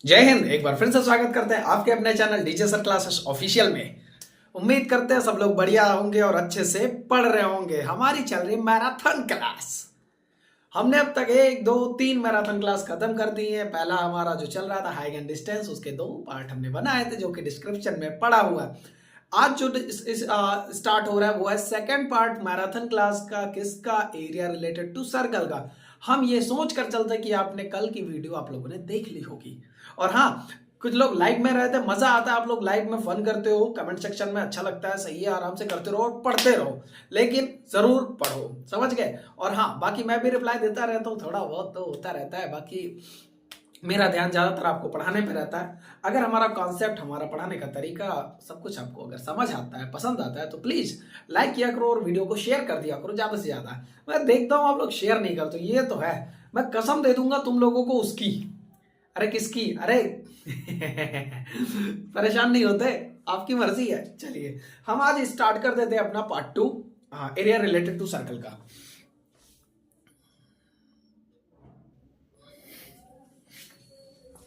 जय हिंद। एक बार फिर से स्वागत करते हैं आपके अपने channel DJ sir classes official में। उम्मीद करते हैं सब लोग बढ़िया होंगे और अच्छे से पढ़ रहे होंगे। हमारी चल रही मैराथन क्लास। हमने अब तक 1 2 3 मैराथन क्लास खत्म कर दी है। पहला हमारा जो चल रहा था हाइट एंड डिस्टेंस, उसके 2 पार्ट हमने बनाए थे जो कि डिस्क्रिप्शन में पड़ा हुआ है। आज जो स्टार्ट हो रहा है वो है सेकंड पार्ट मैराथन क्लास का। किसका? एरिया रिलेटेड टू सर्कल का। हम ये सोच कर चलते हैं कि आपने कल की वीडियो आप लोगों ने देख ली होगी। और हाँ, कुछ लोग लाइव में रहते हैं, मजा आता है। आप लोग लाइव में फन करते हो, कमेंट सेक्शन में अच्छा लगता है, सही है, आराम से करते रहो और पढ़ते रहो, लेकिन जरूर पढ़ो। समझ गए? और हाँ, बाकी मैं भी रिप्लाई देता रहता हूँ, थोड़ा बहुत तो होता रहता है। बाकी मेरा ध्यान ज्यादातर आपको पढ़ाने पे रहता है। अगर हमारा कॉन्सेप्ट, हमारा पढ़ाने का तरीका, सब कुछ आपको अगर समझ आता है, पसंद आता है, तो प्लीज लाइक किया करो और वीडियो को शेयर कर दिया करो ज्यादा से ज्यादा। मैं देखता हूँ आप लोग शेयर नहीं करते, ये तो है। मैं कसम दे दूंगा तुम लोगों को उसकी। अरे किसकी? अरे परेशान नहीं होते, आपकी मर्जी है। चलिए हम आज स्टार्ट कर देते हैं अपना part 2, area related to circle का।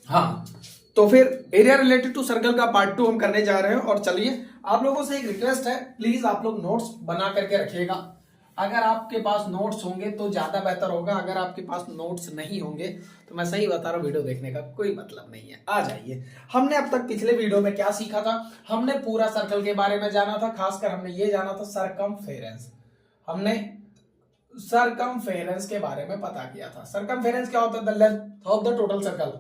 हाँ, तो फिर एरिया रिलेटेड टू सर्कल का पार्ट 2 हम करने जा रहे हैं। और चलिए, आप लोगों से एक रिक्वेस्ट है, प्लीज आप लोग नोट्स बना करके रखिएगा। अगर आपके पास नोट्स होंगे तो ज्यादा बेहतर होगा। अगर आपके पास नोट्स नहीं होंगे तो मैं सही बता रहा हूँ, वीडियो देखने का कोई मतलब नहीं है। आ जाइए। हमने अब तक पिछले वीडियो में क्या सीखा था? हमने पूरा सर्कल के बारे में जाना था। खासकर हमने ये जाना था सरकमफेरेंस। हमने सरकमफेरेंस के बारे में पता किया था। सरकमफेरेंस क्या होता है? The length of the total circle,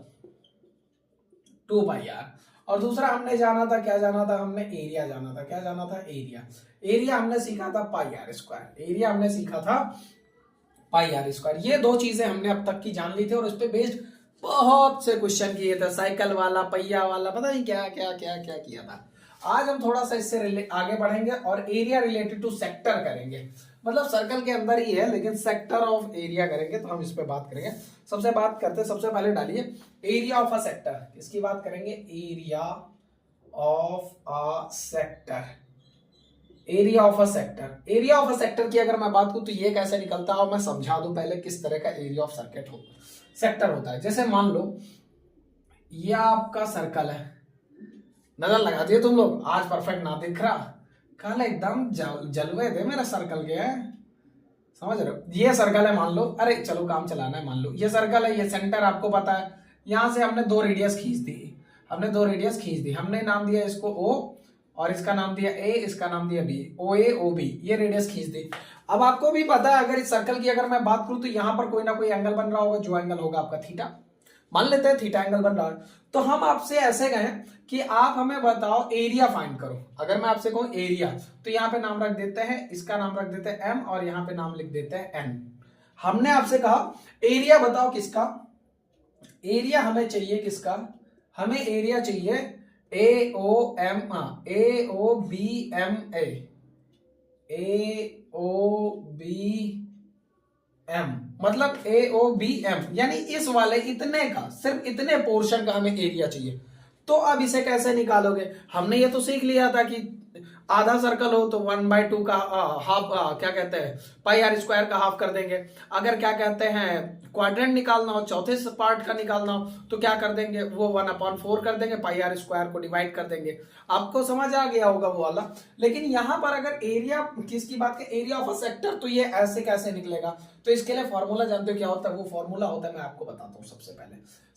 2 pi R. और दूसरा हमने जाना था, क्या जाना था? हमने एरिया जाना था। क्या जाना था? एरिया। एरिया हमने सीखा था पाई आर स्क्वायर। एरिया हमने सीखा था पाई आर स्क्वायर। ये 2 चीजें हमने अब तक की जान ली थी और उस पर बेस्ड बहुत से क्वेश्चन किए थे। साइकिल वाला, पहिया वाला, पता नहीं क्या क्या क्या क्या किया था। आज हम थोड़ा सा इससे आगे बढ़ेंगे और एरिया रिलेटेड टू सेक्टर करेंगे। मतलब सर्कल के अंदर ही है लेकिन सेक्टर ऑफ एरिया करेंगे, तो हम इस पे बात करेंगे। सबसे बात करते हैं, सबसे पहले डालिए एरिया ऑफ अ सेक्टर। किसकी बात करेंगे? Area of a sector. Area of a sector. Area of a sector की अगर मैं बात करूं तो ये कैसे निकलता है, और मैं समझा दूं पहले किस तरह का एरिया ऑफ सर्किट हो सेक्टर होता है। जैसे मान लो ये आपका सर्कल है, नजर लगा दिए तुम लोग, आज परफेक्ट ना दिख रहा, कल एकदम जलवे थे मेरा सर्कल के है। समझ रहे हो? ये सर्कल है मान लो, अरे चलो काम चलाना है, मान लो ये सर्कल है, ये सेंटर आपको पता है। यहां से हमने 2 रेडियस खींच दी। हमने नाम दिया इसको ओ, और इसका नाम दिया ए, इसका नाम दिया बी। ओ ए ओ बी, ये रेडियस खींच दी। अब आपको भी पता है, अगर इस सर्कल की अगर मैं बात करूं तो यहां पर कोई ना कोई एंगल बन रहा होगा, जो एंगल होगा आपका थीटा। मान लेते हैं थीटा एंगल बन रहा है। तो हम आपसे ऐसे गए कि आप हमें बताओ एरिया फाइंड करो। अगर मैं आपसे कहूं एरिया, तो यहां पे नाम रख देते हैं, इसका नाम रख देते हैं एम, और यहां पे नाम लिख देते हैं एन। हमने आपसे कहा एरिया बताओ किसका? एरिया हमें चाहिए किसका? हमें एरिया चाहिए ए ओ एम, ए ओ बी एम, ए ओ बी एम, मतलब ए ओ बी एम, यानी इस वाले इतने का, सिर्फ इतने पोर्शन का हमें एरिया चाहिए। तो अब इसे कैसे निकालोगे? हमने ये तो सीख लिया था कि आधा सर्कल हो तो 1/2 का हाफ, क्या कहते हैं, पाई आर स्क्वायर का हाफ कर देंगे। अगर क्या कहते हैं क्वाड्रेंट निकालना हो, चौथे पार्ट का निकालना हो, तो क्या कर देंगे? वो 1/4 कर देंगे, पाई आर स्क्वायर को डिवाइड कर देंगे। आपको समझ आ गया होगा वो वाला। लेकिन यहां पर अगर एरिया किसकी बात करें, एरिया ऑफ अ सेक्टर, तो ये ऐसे कैसे निकलेगा? तो इसके लिए फॉर्मूला जानते हो क्या होता है? वो फॉर्मूला होता है, मैं आपको बताता हूं।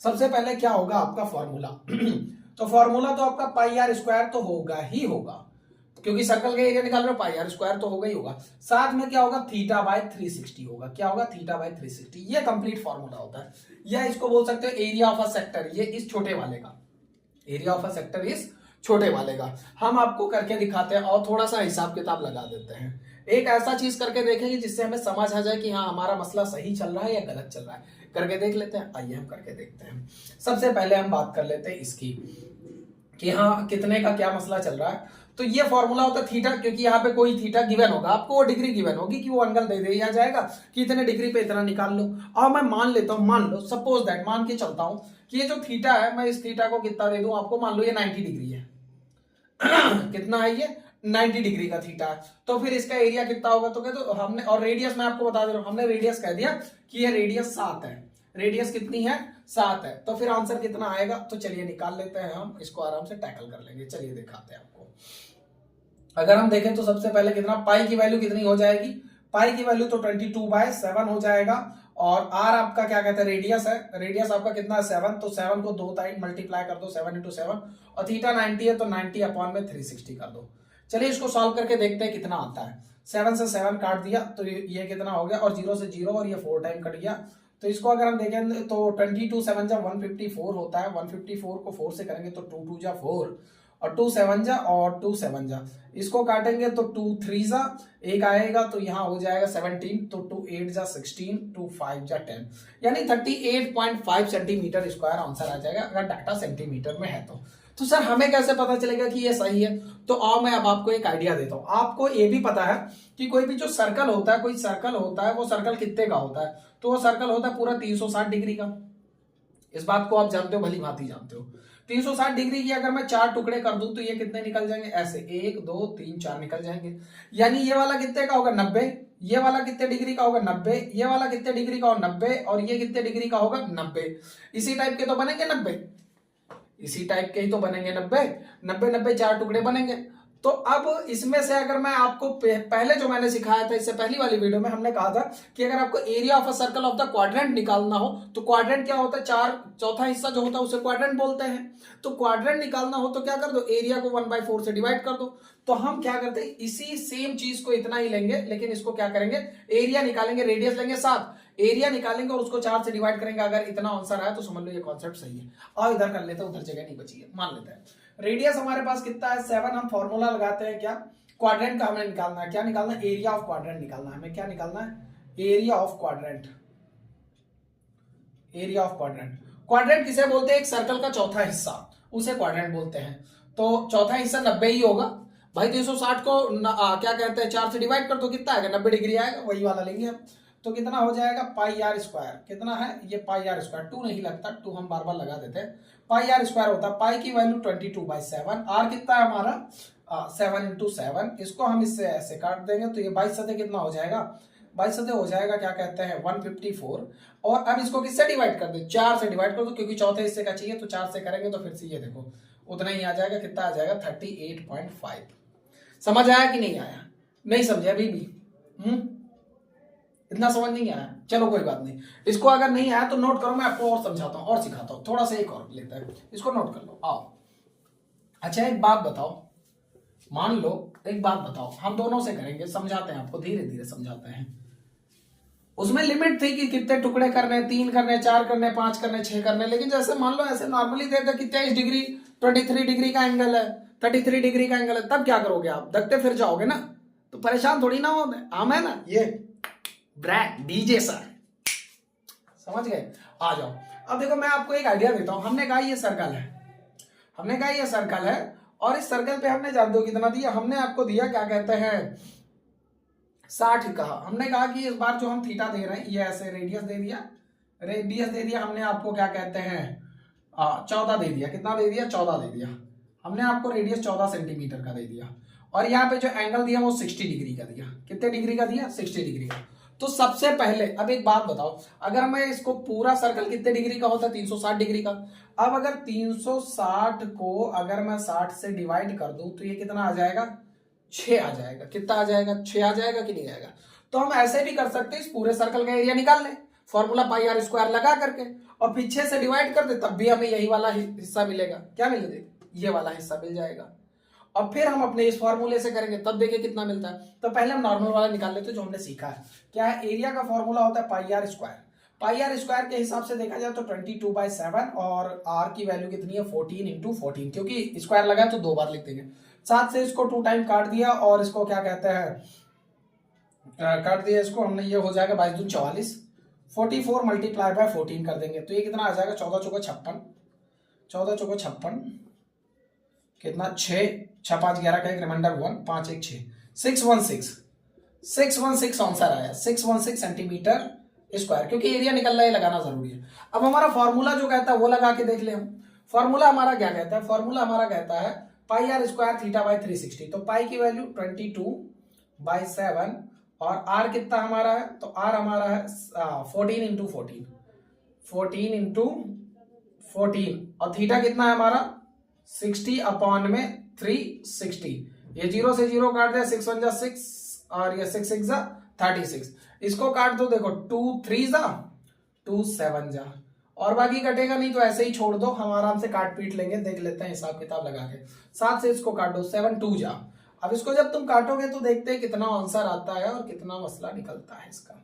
सबसे पहले क्या होगा आपका फॉर्मूला? तो फॉर्मूला तो आपका पाई आर स्क्वायर तो होगा ही होगा, क्योंकि सर्कल का एरिया निकाल रहे हो, पाई आर स्क्वायर तो होगा ही होगा। साथ में क्या होगा? θ/360 होगा। क्या होगा? θ/360। ये कंप्लीट फॉर्मूला होता है, या इसको बोल सकते हो एरिया ऑफ अ सेक्टर। ये इस छोटे वाले का एरिया ऑफ अ सेक्टर, इस छोटे वाले का। हम आपको करके दिखाते हैं और थोड़ा सा हिसाब किताब लगा देते हैं। एक ऐसा चीज करके देखेंगे जिससे हमें समझ आ जाए कि हाँ हमारा मसला सही चल रहा है या गलत चल रहा है। करके देख लेते हैं, आइए हम करके देखते हैं। सबसे पहले हम बात कर लेते हैं इसकी, कि हाँ कितने का क्या मसला चल रहा है। तो ये फॉर्मूला होता है थीटा, क्योंकि यहाँ पे कोई थीटा गिवन होगा, आपको वो डिग्री गिवन होगी कि वो एंगल दे दिया जाएगा कि इतने डिग्री पे इतना निकाल लो। और मैं मान लेता हूं, मान लो सपोज दैट, मान के चलता हूं कि ये जो थीटा है, मैं इस थीटा को कितना दे दूं आपको? मान लो ये 90 डिग्री है। कितना है ये? 90 डिग्री का थीटा है। तो फिर इसका एरिया कितना होगा? तो हमने, और रेडियस मैं आपको बता दे रहा हूं, हमने रेडियस कह दिया कि ये रेडियस 7 है। रेडियस कितनी है 7 है, तो फिर आंसर कितना आएगा, तो चलिए निकाल लेते हैं, हम इसको आराम से टैकल कर लेंगे। चलिए दिखाते हैं आपको। अगर हम देखें तो सबसे पहले कितना, पाई की वैल्यू कितनी हो जाएगी, पाई की वैल्यू तो 22/7 हो जाएगा, और आर आपका क्या कहते हैं रेडियस है, रेडियस आपका कितना है 7, तो 7 को 2 टाइम मल्टीप्लाई कर दो, 7 × 7, और थीटा 90 है तो 90/360 कर दो। चलिए इसको सॉल्व करके देखते हैं कितना आता है। 7 से 7 काट दिया तो ये कितना हो गया, और 0 से 0, और ये 4 टाइम कट गया। तो इसको अगर हम देखें तो 22×7 जब 154 होता है, 154 को 4 से करेंगे तो 2 2 जा 4, और 2 7 जा, और 2 7 जा, इसको काटेंगे तो 2 3 जा, एक आएगा तो यहाँ हो जाएगा 17, तो 2 8 जा 16, 2 5 जा 10, यानी 38.5 सेंटीमीटर स्क्वायर आंसर आ जाएगा, अगर डाटा सेंटीमीटर में है तो सर हमें कैसे पता चलेगा कि ये सही है? तो आओ मैं अब आपको एक आइडिया देता हूं। आपको ये भी पता है कि कोई भी जो सर्कल होता है, कोई सर्कल होता है, वो सर्कल कितने का होता है, तो वो सर्कल होता है पूरा 360 डिग्री का। इस बात को आप जानते हो, भली भांति जानते हो। 360 डिग्री की अगर मैं 4 टुकड़े कर दूं तो ये कितने निकल जाएंगे, ऐसे 1 2 3 4 निकल जाएंगे। यानी ये वाला कितने का होगा 90, ये वाला कितने डिग्री का होगा 90, ये वाला कितने डिग्री का होगा 90, और ये कितने डिग्री का होगा 90। इसी टाइप के तो बनेंगे 90, इसी टाइप के ही तो बनेंगे 90 90 90 4 टुकड़े बनेंगे। तो अब इसमें से अगर मैं आपको पहले जो मैंने सिखाया था, इससे पहली वाली वीडियो में हमने कहा था कि अगर आपको area of a circle of the quadrant निकालना हो, तो क्वाड्रेंट क्या होता है, चौथा हिस्सा जो होता है उसे क्वाड्रेंट बोलते हैं। तो क्वाड्रेंट निकालना हो तो क्या कर दो, एरिया को 1/4 से डिवाइड कर दो। तो हम क्या करते हैं, इसी सेम चीज को इतना ही लेंगे, लेकिन इसको क्या करेंगे, एरिया निकालेंगे, रेडियस लेंगे 7, एरिया निकालेंगे और उसको 4 से डिवाइड करेंगे। अगर इतना आंसर आया तो समझ लो ये कॉन्सेप्ट सही है। और इधर कर लेते हैं, उधर जगह नहीं बची है, मान लेते हैं रेडियस हमारे पास कितना है 7। हम फॉर्मूला लगाते हैं, क्या, क्वाड्रेंट का हमें निकालना है, क्या निकालना है, एरिया ऑफ क्वाड्रेंट निकालना है हमें। क्या निकालना है, area of quadrant, area of quadrant. Quadrant किसे बोलते हैं, एक सर्कल का चौथा हिस्सा, उसे क्वाड्रेंट बोलते हैं। तो चौथा हिस्सा 90 ही होगा भाई। 360 को क्या कहते हैं 4 से डिवाइड कर दो, कितना आएगा 90 डिग्री आएगा, वही वाला लेंगे हम। तो कितना हो जाएगा पाई आर स्क्वायर, कितना है ये पाई आर स्क्वायर, 2 नहीं लगता, 2 हम बार बार लगा देते हैं। पाई आर स्क्वायर होता है, पाई की वैल्यू 22/7, आर कितना है हमारा 7 × 7, इसको हम इससे ऐसे काट देंगे तो ये 22 सतह कितना हो जाएगा, 22 सतह हो जाएगा क्या कहते हैं 154। और अब इसको किससे डिवाइड कर दो, 4 से डिवाइड कर दो, क्योंकि चौथे हिस्से का चाहिए तो 4 से करेंगे तो फिर से ये देखो उतना ही आ जाएगा, कितना आ जाएगा 38.5। समझ आया कि नहीं आया, नहीं समझे अभी भी, इतना समझ नहीं आया, चलो कोई बात नहीं। इसको अगर नहीं आया तो नोट करो, मैं आपको और समझाता हूं और सिखाता हूं, थोड़ा सा एक और लेता है, इसको नोट कर लो। आओ अच्छा एक बात बताओ, मान लो एक बात बताओ, हम दोनों से करेंगे, समझाते हैं आपको, धीरे धीरे समझाते हैं। उसमें लिमिट थी कि कितने टुकड़े करने, 3 करने, 4 करने, 5 करने, 6 करने, लेकिन जैसे मान लो ऐसे नॉर्मली दे दे कि 23 डिग्री 23 डिग्री का एंगल है, 33 डिग्री का एंगल है, तब क्या करोगे आप, धक्के फिर जाओगे ना, तो परेशान थोड़ी ना हो, हम है ना ये ब्रैंड डीजे सर, समझ गए। आ जाओ, अब देखो मैं आपको एक आइडिया देता हूं। हमने कहा ये सर्कल है, हमने कहा ये सर्कल है, और इस सर्कल पे हमने जानते हो कितना दिया, हमने आपको दिया क्या कहते हैं 60 कहा। हमने कहा कि इस बार जो हम थीटा दे रहे हैं, ये ऐसे रेडियस दे दिया, रेडियस दे दिया हमने आपको, क्या कहते हैं 14 दे दिया, कितना दे दिया 14 दे दिया हमने आपको, रेडियस 14 सेंटीमीटर का दे दिया, और यहाँ पे जो एंगल दिया वो 60 डिग्री का दिया। कितने डिग्री का दिया, 60 डिग्री का। तो सबसे पहले अब एक बात बताओ, अगर मैं इसको पूरा सर्कल कितने डिग्री का होता है 360 डिग्री का। अब अगर 360 को अगर मैं 60 से डिवाइड कर दूं तो ये कितना आ जाएगा 6 आ जाएगा, कितना आ जाएगा 6 आ जाएगा कि नहीं आएगा। तो हम ऐसे भी कर सकते हैं, इस पूरे सर्कल का एरिया निकाल लें, फॉर्मूला पाई आर स्क्वायर लगा करके, और फिर 6 से डिवाइड कर दे, तब भी हमें यही वाला हिस्सा मिलेगा। क्या मिलेगा, ये वाला हिस्सा मिल जाएगा। और फिर हम अपने इस फॉर्मूले से करेंगे, तब देखिए कितना मिलता है। तो पहले हम नॉर्मल वाला निकाल लेते हैं जो हमने सीखा है। क्या है, एरिया का फॉर्मूला होता है pi are square. Pi are square के हिसाब से देखा जाए तो 22/7, और आर की वैल्यू कितनी है 14 × 14, क्योंकि स्क्वायर लगा है तो 2 बार लिख देंगे। 7 से इसको 2 टाइम काट दिया, और इसको क्या कहते हैं काट दिया इसको हमने, ये हो जाएगा 22 दूनी 44, 44 मल्टीप्लाई बाय 14 कर देंगे तो ये कितना आ जाएगा 14 चौको 56, 14 चौको 56, कितना 6 6 5 11 का एक रिमाइंडर 1 5 1 6 616 आंसर आया, 616 सेंटीमीटर स्क्वायर, क्योंकि एरिया निकल रहा है लगाना जरूरी है। अब हमारा फॉर्मूला जो कहता है वो लगा के देख ले हम। फॉर्मूला हमारा क्या कहता है, फॉर्मूला हमारा कहता है pi are square theta by 360। तो पाई की वैल्यू 22/7, और आर कितना हमारा है, तो आर हमारा है 14 × 14, 14 इंटू 14 और थीटा कितना है हमारा 60 अपॉन में 360। ये 0 से 0 काट दिया, 6 1 जा 6 और ये 6 6 जा 36। इसको काट दो, देखो 2 3 जा 2 7 जा, और बाकी कटेगा नहीं तो ऐसे ही छोड़ दो, हम आराम से काट पीट लेंगे, देख लेते हैं हिसाब किताब लगा के। 7 से इसको काट दो, 7 2 जा। अब इसको जब तुम काटोगे तो देखते हैं कितना आंसर आता है और कितना मसला निकलता है इसका।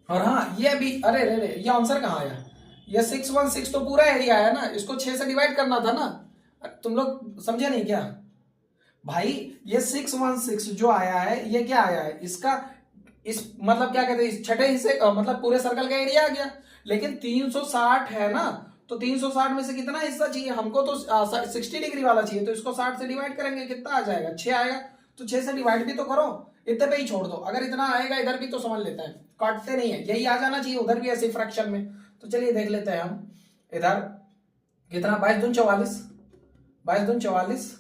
और हाँ ये भी, अरे रे रे, ये आंसर कहाँ आया, ये 616 तो पूरा एरिया है ना, इसको 6 से डिवाइड करना था ना, तुम लोग समझे नहीं क्या भाई। ये 616 जो आया है ये क्या आया है, इसका इस मतलब क्या कहते हैं, इस छठे हिस्से मतलब पूरे सर्कल का एरिया आ गया। लेकिन 360 है ना, तो 360 में से कितना हिस्सा चाहिए हमको, तो 60 डिग्री वाला चाहिए, तो इसको 60 से डिवाइड करेंगे, कितना आ जाएगा 6 आएगा, तो 6 से डिवाइड भी तो करो, इतने पे ही छोड़ दो। अगर इतना आएगा इधर भी तो समझ लेते हैं, काटते नहीं है, यही आ जाना चाहिए उधर भी ऐसे फ्रैक्शन में। तो चलिए देख लेते हैं हम इधर कितना, 22 दूनी 44, 22 दूनी 44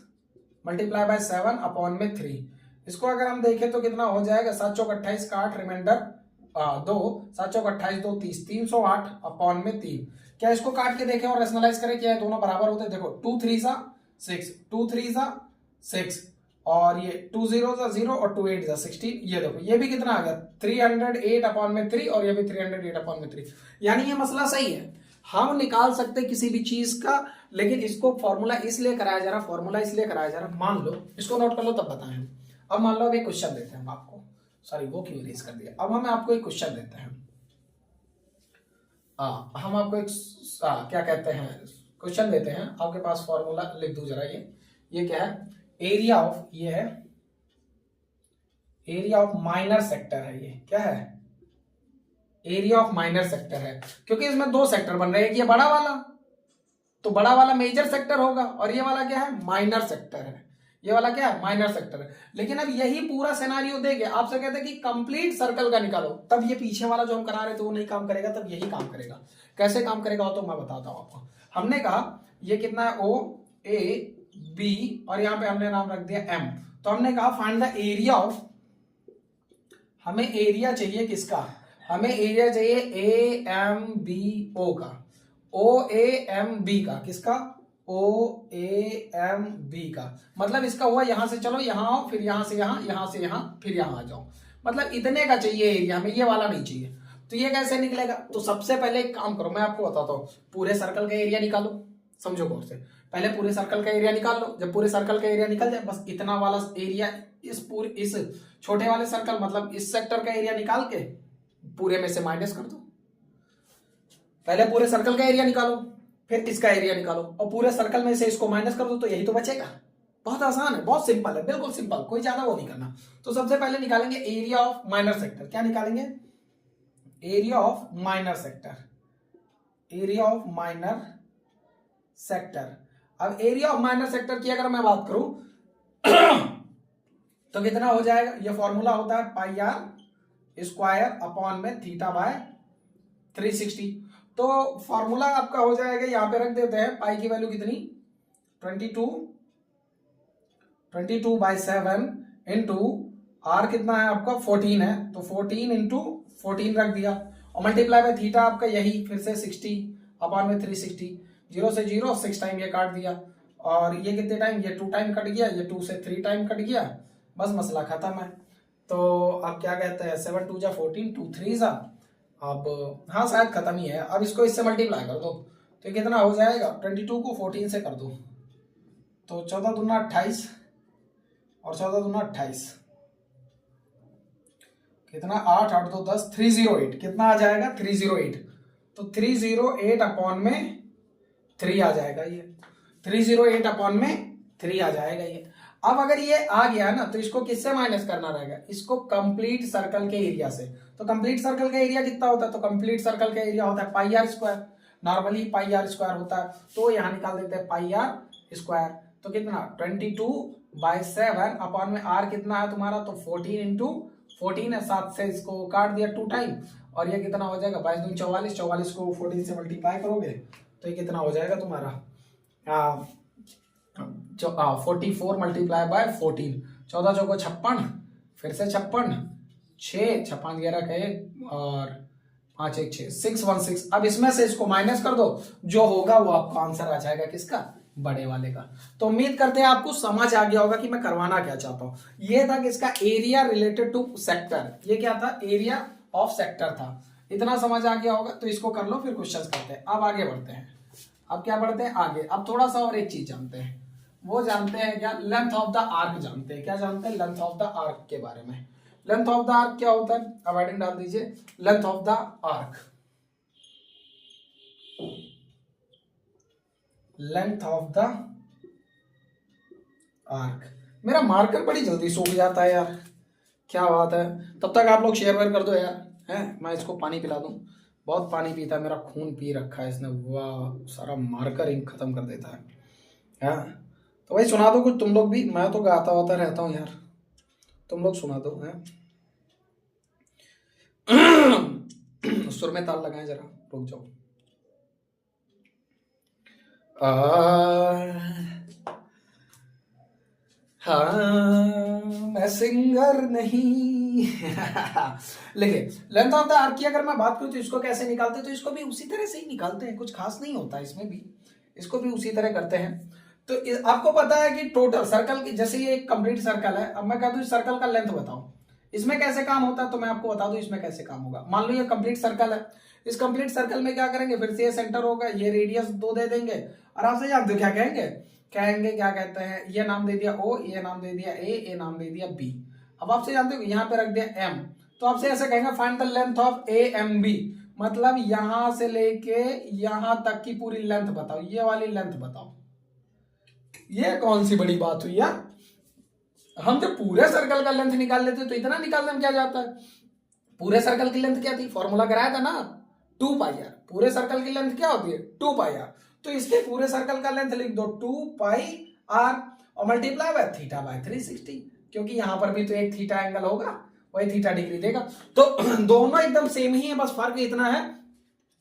मल्टीप्लाई बाय 7 अपॉन में 3। इसको अगर हम देखें तो कितना हो जाएगा, 7 चौक 28 का 8 रिमाइंडर 2, 7 चौक 28 2 30, 308 अपॉन में 3। क्या इसको काट के देखें और रेशनलाइज करें, क्या है दोनों बराबर होते हैं, देखो 2 3 सा 6, 2 3 सा 6 और ये 2 0 सा 0 और 2 8 सा 16। ये देखो ये भी कितना आ गया 308 अपॉन में 3 और ये भी 308 अपॉन में 3। यानी ये मसला सही है, हम निकाल सकते किसी भी चीज का, लेकिन इसको फॉर्मूला इसलिए कराया जा रहा, फॉर्मूला इसलिए कराया जा रहा, मान लो इसको नोट कर लो तब बताएं। अब मान लो अब एक क्वेश्चन देते हैं हम आपको, सॉरी वो क्यों इरेज कर दिया, अब हमें आपको एक क्वेश्चन देते हैं, हम आपको एक क्या कहते हैं क्वेश्चन देते हैं, आपके पास फॉर्मूला लिख दूं जरा, ये क्या है, एरिया ऑफ, ये है एरिया ऑफ माइनर सेक्टर है, ये क्या है एरिया ऑफ माइनर सेक्टर है, क्योंकि इसमें 2 सेक्टर बन रहे हैं, ये बड़ा वाला तो बड़ा वाला मेजर सेक्टर होगा और ये वाला क्या है माइनर सेक्टर है, ये वाला क्या है माइनर सेक्टर है। लेकिन अब यही पूरा सिनेरियो देके आपसे कहते हैं कि कंप्लीट सर्कल का निकालो, तब ये पीछे वाला जो हम करा रहे थे वो नहीं काम करेगा, तब यही काम करेगा। कैसे काम करेगा वो तो मैं बताता हूं आपको। हमने कहा ये कितना है O A B और यहां पे हमने नाम रख दिया M, तो हमने कहा फाइंड द एरिया ऑफ, हमें एरिया चाहिए किसका, हमें एरिया चाहिए AMBO का, OAMB का, किसका OAMB का, मतलब इसका हुआ यहां से चलो यहां आओ, फिर यहां से यहां फिर यहां आ जाओ, मतलब इतने का चाहिए एरिया, हमें ये वाला नहीं चाहिए। तो ये कैसे निकलेगा, तो सबसे पहले एक काम करो, मैं आपको बताता हूं, पूरे सर्कल का एरिया निकालो, समझो गौर से, पहले पूरे सर्कल का एरिया निकाल लो। जब पूरे सर्कल का एरिया निकल जाए, बस इतना वाला एरिया इस छोटे वाले सर्कल मतलब इस सेक्टर का एरिया निकाल के पूरे में से माइनस कर दो। पहले पूरे सर्कल का एरिया निकालो, फिर इसका एरिया निकालो और पूरे सर्कल में से इसको माइनस कर दो, तो यही तो बचेगा। बहुत आसान है, बहुत सिंपल है, बिल्कुल सिंपल, कोई ज्यादा वो नहीं करना। तो सबसे पहले निकालेंगे एरिया ऑफ माइनर सेक्टर, क्या निकालेंगे area of minor sector, area of minor sector. अब एरिया ऑफ माइनर सेक्टर की अगर मैं बात करूं तो कितना हो जाएगा, ये फॉर्मूला होता है पाई आर स्क्वायर अपॉन में थीटा बाय 360। तो फॉर्मूला आपका हो जाएगा, यहां पे रख देते हैं, पाई की वैल्यू कितनी 22 बाय 7 इंटू आर कितना है आपका 14 है, तो 14 इंटू 14 रख दिया और मल्टीप्लाई बाय थीटा आपका यही फिर से 60 अपॉन में 360, 0 से 0 6 टाइम ये काट दिया और ये कितने टाइम, ये 2 टाइम कट गया, ये 2 से 3 टाइम कट गया, बस मसला खत्म है। तो अब क्या कहते हैं 7 2 जा 14, 2 3 जा, अब हाँ शायद खत्म ही है। अब इसको इससे मल्टीप्लाई कर दो तो कितना हो जाएगा, 22 को 14 से कर दो तो 14 दूना 28 और 14 दूना 28, कितना 8 8 2 10, 308, कितना आ जाएगा 308, तो 308 अपॉन में 3 आ जाएगा, ये 308 अपॉन में 3 आ जाएगा ये। अब अगर ये आ गया ना तो इसको किससे माइनस करना रहेगा, इसको कंप्लीट सर्कल के एरिया से। तो कंप्लीट सर्कल का एरिया कितना होता है, तो कंप्लीट सर्कल का एरिया होता है pi are square, normally pi are square होता है, तो यहां निकाल देते हैं पाई आर स्क्वायर, तो कितना 22 बाय 7 अपॉन में आर कितना है तुम्हारा, तो 14 इंटू 14 है, 7 से इसको काट दिया 2 टाइम और ये कितना हो जाएगा 22 दूनी 44, 44 को 14 से मल्टीप्लाई करोगे तो ये कितना हो जाएगा तुम्हारा 44 मल्टीप्लाई बाय 14, 14 चौको 56, फिर से 56, 6 56 11 का 1 और 5 1 6 616। अब इसमें से इसको माइनस कर दो, जो होगा वो आपका आंसर आ जाएगा किसका, बड़े वाले का। तो उम्मीद करते हैं आपको समझ आ गया होगा कि मैं करवाना क्या चाहता हूं। ये था कि इसका एरिया रिलेटेड टू सेक्टर, ये क्या था, एरिया ऑफ सेक्टर था। इतना समझ आ गया होगा, तो इसको कर लो, फिर क्वेश्चन करते हैं। अब आगे बढ़ते हैं, अब क्या बढ़ते हैं आगे। अब थोड़ा सा और एक चीज जानते हैं, वो जानते हैं क्या, लेंथ ऑफ द आर्क जानते हैं। क्या जानते हैं, लेंथ ऑफ द आर्क के बारे में। लेंथ ऑफ द आर्क क्या होता है, अब हेडिंग डाल दीजिए, length of the arc. Length of the arc. मेरा मार्कर बड़ी जल्दी सूख जाता है यार, क्या बात है। तब तक आप लोग शेयर वेयर कर दो यार, हैं, मैं इसको पानी पिला दूं। बहुत पानी पीता है, मेरा खून पी रखा है इसने, वाह, सारा मार्कर इंक खत्म कर देता है। हाँ, तो भाई सुना दो कुछ तुम लोग भी, मैं तो गाता होता रहता हूँ यार, तुम लोग सुना दो। हैं सुर में ताल लगाएं जरा, रुक जाओ। हाँ, मैं सिंगर नहीं। देखिए, लेंथ ऑफ द आर्क की अगर मैं बात करूं तो इसको कैसे निकालते हैं, तो इसको भी उसी तरह से ही निकालते हैं, कुछ खास नहीं होता इसमें भी, इसको भी उसी तरह करते हैं। तो आपको पता है कि टोटल सर्कल की, जैसे ये एक कंप्लीट सर्कल है, अब मैं कह दूं इस सर्कल का लेंथ बताओ, इसमें कैसे काम होता है, तो मैं आपको बता दूं इसमें कैसे काम होगा। मान लो ये कंप्लीट सर्कल है, इस कंप्लीट सर्कल में क्या करेंगे, फिर से ये सेंटर होगा, ये रेडियस 2 दे देंगे, और आपसे जानते हो क्या कहेंगे, क्या कहते हैं, ये नाम दे दिया O, ये नाम दे दिया A, ये नाम दे दिया B। अब आपसे जानते हो यहाँ पे रख दिया M, तो आपसे ऐसे कहेंगे find the length of AMB, मतलब यहां से लेके यहां तक की पूरी लेंथ बताओ, ये वाली लेंथ बताओ। ये कौन सी बड़ी बात हुई यार, हम जब पूरे सर्कल का लेंथ निकाल लेते तो इतना निकालने में क्या जाता है। पूरे सर्कल की लेंथ क्या थी, फॉर्मूला कराया था ना, 2 पाई आर। पूरे सर्कल की लेंथ क्या होती है, 2 पाई आर। तो इसके पूरे सर्कल का लेंथ लिख दो 2 पाई आर, और मल्टीप्लाई बाय थीटा बाय 360, क्योंकि यहां पर भी तो एक थीटा एंगल होगा, वही थीटा डिग्री देगा। तो दोनों एकदम सेम ही है, बस फर्क इतना है,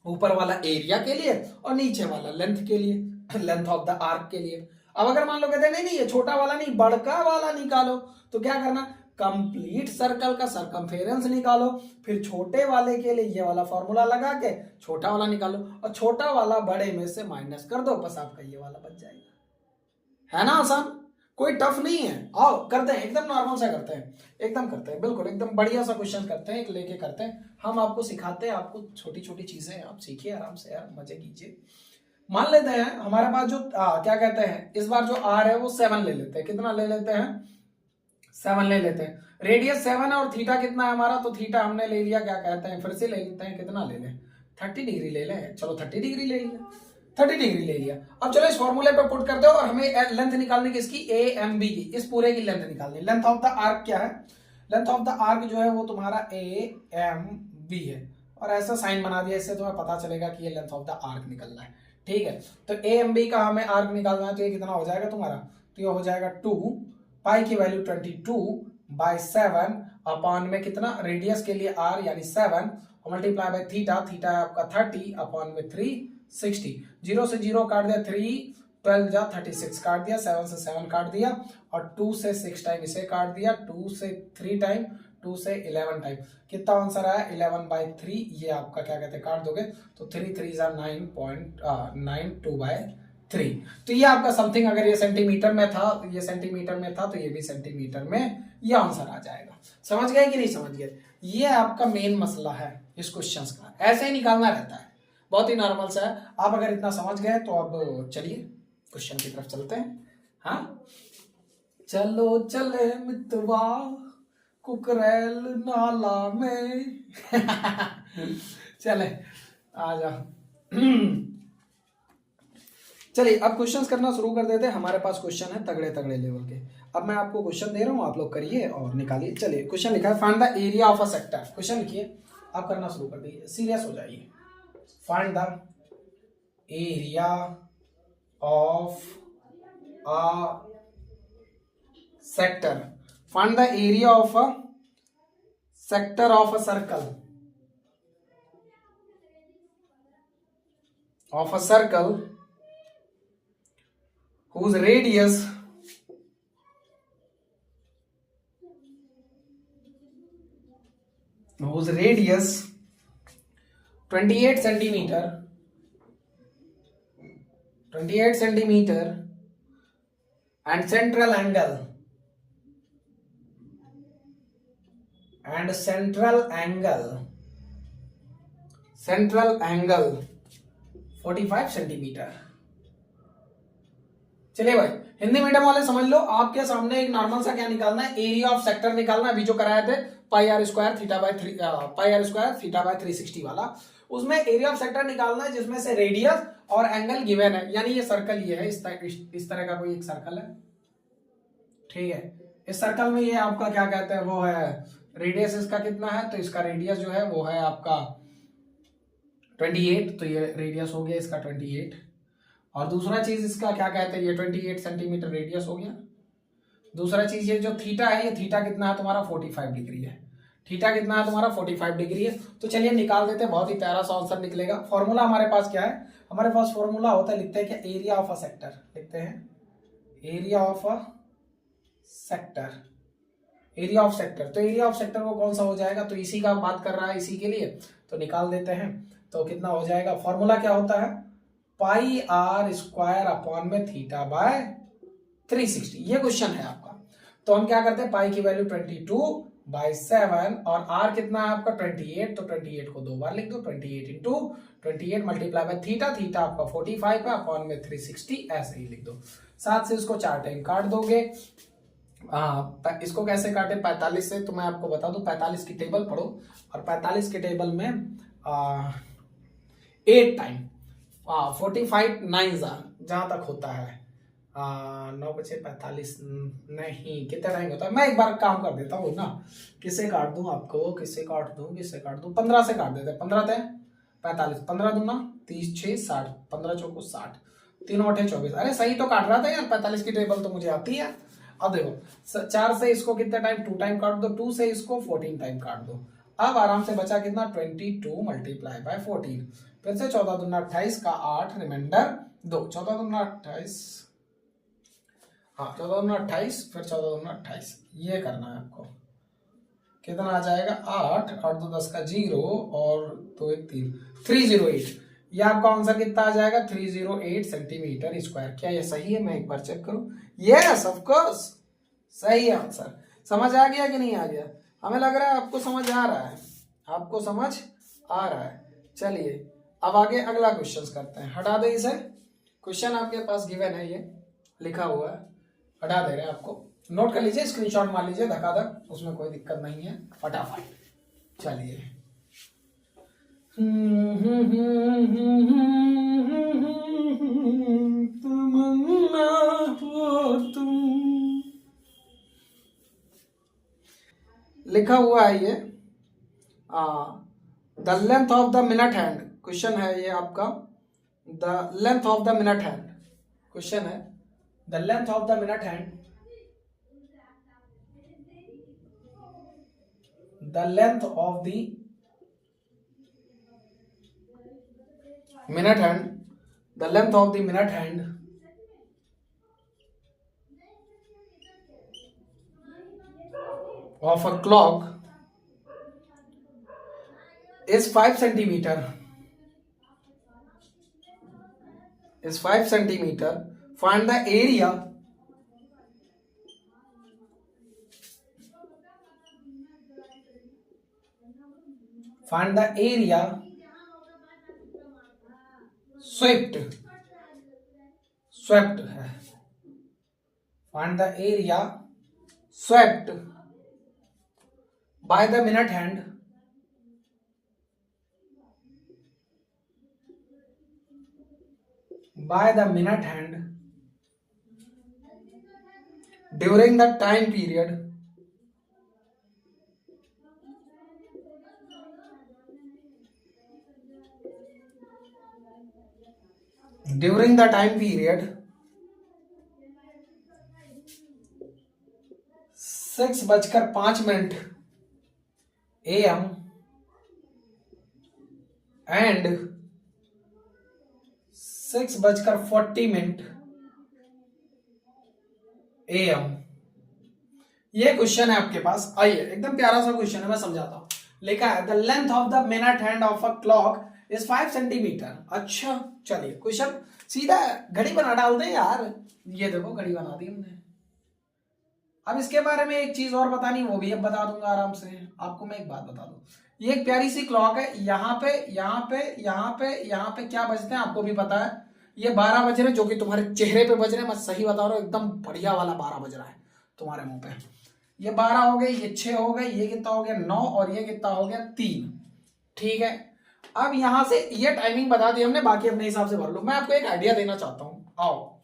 ऊपर वाला एरिया के लिए और नीचे वाला लेंथ के लिए, लेंथ ऑफ द आर्क के लिए। अब अगर मान लो कहते नहीं नहीं ये छोटा वाला नहीं बड़का वाला निकालो, तो क्या करना, कंप्लीट सर्कल का सरकमफेरेंस निकालो, फिर छोटे वाले के लिए ये वाला फॉर्मूला लगा के छोटा वाला निकालो, और छोटा वाला बड़े में से माइनस कर दो, बस आपका ये वाला बच जाएगा। है ना आसान, कोई टफ नहीं है। आओ करते हैं, एकदम नॉर्मल सा करते हैं, एकदम करते हैं, बिल्कुल एकदम बढ़िया सा क्वेश्चन करते हैं, एक लेके करते हैं। हम आपको सिखाते हैं, आपको छोटी छोटी चीजें, आप सीखिए आराम से यार, मजे कीजिए। मान लेते हैं हमारे पास जो क्या कहते हैं, इस बार जो आर है वो 7 ले लेते हैं। कितना ले लेते हैं, 7 ले लेते हैं। रेडियस 7 है और थीटा कितना है हमारा, तो थीटा हमने ले लिया, क्या कहते हैं, फिर से ले लेते हैं, कितना ले लें, 30 डिग्री ले लें, चलो 30 डिग्री ले लिया, 30 डिग्री ले लिया। अब चलो इस फॉर्मूले पर पुट करते हो, और हमें लेंथ निकालनी की इसकी AMB की, इस पूरे की लेंथ निकालनी। लेंथ ऑफ द आर्क क्या है, लेंथ ऑफ द आर्क जो है वो तुम्हारा AMB है, और ऐसा साइन बना दिया, इससे तुम्हें पता चलेगा कि ये लेंथ ऑफ द आर्क निकलना है। ठीक है, तो AMB का हमें आर्क निकालना है, तो ये कितना हो जाएगा तुम्हारा, तो ये हो जाएगा 2 पाई की वैल्यू 22/7 अपॉन में कितना, रेडियस के लिए r यानी 7, और मल्टीप्लाई बाय थीटा, थीटा है आपका 30 अपॉन में 360। 0 से 0 काट दिया, 3 12 जा 36 काट दिया, 7 से 7 काट दिया, और 2 से 6 टाइम इसे काट दिया, 2 से 3 टाइम, 2 से 11 टाइम, कितना आंसर आया 11/3। ये आपका क्या कहते हैं, काट दोगे तो 3 3 जा 9.92/3। तो ये आपका समथिंग, अगर ये सेंटीमीटर में था, ये सेंटीमीटर में था, तो ये भी सेंटीमीटर में ये आंसर आ जाएगा। समझ गए कि नहीं समझ गए, ये आपका मेन मसला है इस क्वेश्चन का, ऐसे ही निकालना रहता है, बहुत ही नॉर्मल सा है। आप अगर इतना समझ गए तो अब चलिए क्वेश्चन की तरफ चलते हैं। हाँ, चलो चले मितवा कुकरेल नाला में। चले आ जा। चलिए अब क्वेश्चंस करना शुरू कर देते हैं। हमारे पास क्वेश्चन है तगड़े तगड़े लेवल के। अब मैं आपको क्वेश्चन दे रहा हूं, आप लोग करिए और निकालिए। चलिए क्वेश्चन लिखा है, find the area of a sector. Question लिखिए, आप करना शुरू कर दीजिए, सीरियस हो जाइए। Find the area of a sector, find the area of a sector of a circle, of a circle whose radius 28 centimetre, 28 centimetre and central angle, and central angle 45 centimetre. चलिए भाई, हिंदी मीडियम वाले समझ लो, आपके सामने एक normal सा क्या निकालना है, एरिया ऑफ सेक्टर निकालना है। अभी जो कराए थे पाई आर स्क्वायर थीटा बाय 360 वाला, उसमें एरिया ऑफ सेक्टर निकालना है जिसमें से रेडियस और एंगल गिवन है। यानी ये सर्कल ये है, इस तरह का कोई एक सर्कल है, ठीक है। इस सर्कल में ये आपका क्या कहते हैं, वो है रेडियस इसका कितना है, तो इसका रेडियस जो है वो है आपका 28, तो ये रेडियस हो गया इसका 28। और दूसरा चीज इसका क्या कहते हैं, ये 28 सेंटीमीटर रेडियस हो गया। दूसरा चीज ये जो थीटा है, ये थीटा कितना है तुम्हारा 45 डिग्री है। थीटा कितना है तुम्हारा 45 डिग्री है। तो चलिए निकाल देते हैं, बहुत ही प्यारा सा आंसर निकलेगा। फॉर्मूला हमारे पास क्या है, हमारे पास फॉर्मूला होता है, लिखते हैं क्या, एरिया ऑफ अ सेक्टर, लिखते हैं area of a sector, area of sector. तो एरिया ऑफ सेक्टर वो कौन सा हो जाएगा, तो इसी का बात कर रहा है, इसी के लिए तो निकाल देते हैं। तो कितना हो जाएगा, फॉर्मूला क्या होता है, पाई आर स्क्वायर अपॉन में थीटा बाय 360। ये क्वेश्चन है आपका। तो हम क्या करते हैं, पाई की वैल्यू 22/7 और आर कितना है आपका 28, तो 28 को 2 बार लिख दो, 28 into 28 multiply by theta, theta आपका 45 है अपॉन में 360, ऐसे ही लिख दो। 7 से इसको 4 टाइम काट दोगे। इसको कैसे काटे 45 से, तो मैं आपको बता दूं, 45 की टेबल पढ़ो और 45 के टेबल में 8 टाइम 45 9 जहां तक होता है 9 बचे 45 नहीं, कितना टाइम होता है, मैं एक बार काम कर देता हूँ ना, किससे काट दूं आपको, किससे काट दूं 15 से काट देते हैं। 15 थे 45, 15 दूना 30, 6 60, 15 चौको 60, 3 8 24। अरे सही तो काट रहा था यार, 45 की टेबल तो मुझे आती है। अब देखो 4 से इसको कितने टाइम 2 टाइम काट दो, 2 से इसको 14 टाइम काट दो। अब आराम से बचा कितना 22 मल्टीप्लाई बाय 14, फिर से 14 दूना 28 का 8 रिमाइंडर 2, 14 दूना 28, हाँ 14 दूना 28, फिर 14 दूना 28, ये करना है आपको। कितना आ जाएगा 8 8 2 10 का 0 और 2 1 3 308। ये आपका आंसर कितना आ जाएगा 308 सेंटीमीटर स्क्वायर। क्या ये सही है, मैं एक बार चेक करूं। यस ऑफ कोर्स सही है आंसर। समझ आ गया कि नहीं आ गया, हमें लग रहा है आपको समझ आ रहा है, आपको समझ आ रहा है। चलिए अब आगे अगला क्वेश्चन करते हैं। हटा दे इसे, क्वेश्चन आपके पास गिवन है, ये लिखा हुआ है, हटा दे रहे हैं आपको। नोट कर लीजिए, स्क्रीनशॉट मार लीजिए धकाधक, उसमें कोई दिक्कत नहीं है, फटाफट। चलिए तमन्ना हो तुम, लिखा हुआ है ये the length of the minute hand. Question है ये आपका, the length of the minute hand question है, the length of the minute hand, the length of the minute hand, the length of the minute hand of a clock is 5 centimeter, is 5 centimeter. Find the area swept है, find the area swept by the minute hand during the time period during the time period 6:05 AM and 6:40 AM। ये question है आपके पास। आइए एकदम प्यारा सा question है, मैं समझाता हूं। लिखा है the length of the minute hand of a clock is 5 centimetre. अच्छा चलिए क्वेश्चन सीधा घड़ी बना डाल दें यार। ये देखो घड़ी बना दी हमने। अब इसके बारे में एक चीज और बतानी, वो भी अब बता दूंगा आराम से। आपको मैं एक बात बता दूं, ये एक प्यारी सी क्लॉक है। यहाँ पे यहाँ पे यहाँ पे यहाँ पे क्या बजते हैं आपको भी पता है। ये 12 बज रहे, जो कि तुम्हारे चेहरे पे बज रहे हैं, मैं सही बता रहा हूँ, एकदम बढ़िया वाला 12 बज रहा है तुम्हारे मुंह पे। ये 12 हो गए, ये 6 हो गए, ये कितना हो गया 9, और ये कितना हो गया 3। ठीक है, अब यहां से ये टाइमिंग बता दी हमने, बाकी अपने हिसाब से भर लो। मैं आपको एक आइडिया देना चाहता हूं। आओ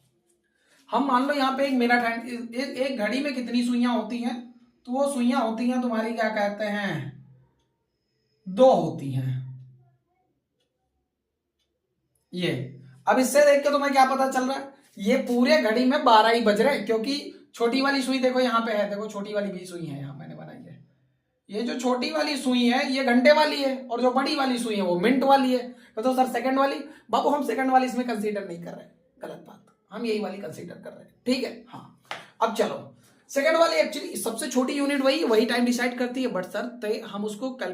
हम मान लो यहाँ पे 1 मिनट हैंड, एक घड़ी में कितनी सुइयां होती हैं, तो वो सुइयां होती हैं तुम्हारी, क्या कहते हैं, 2 होती हैं। ये अब इससे देख के तुम्हें क्या पता चल रहा है, ये पूरे घड़ी में 12 ही बज रहे हैं, क्योंकि छोटी वाली सुई देखो यहाँ पे है, देखो छोटी वाली भी सुई है, यहाँ मैंने बनाई है। ये जो छोटी वाली सुई है ये घंटे वाली है, और जो बड़ी वाली सुई है वो मिनट वाली है। तो सर सेकंड वाली, बाबू हम सेकंड वाली इसमें कंसीडर नहीं कर रहे, गलत बात, हम यही वाली कंसीडर कर रहे हैं। ठीक है, हाँ। अब चलो सेकंड वाली एक्चुअली सबसे छोटी यूनिट वही टाइम डिसाइड करती है, बट सर हम उसको क्या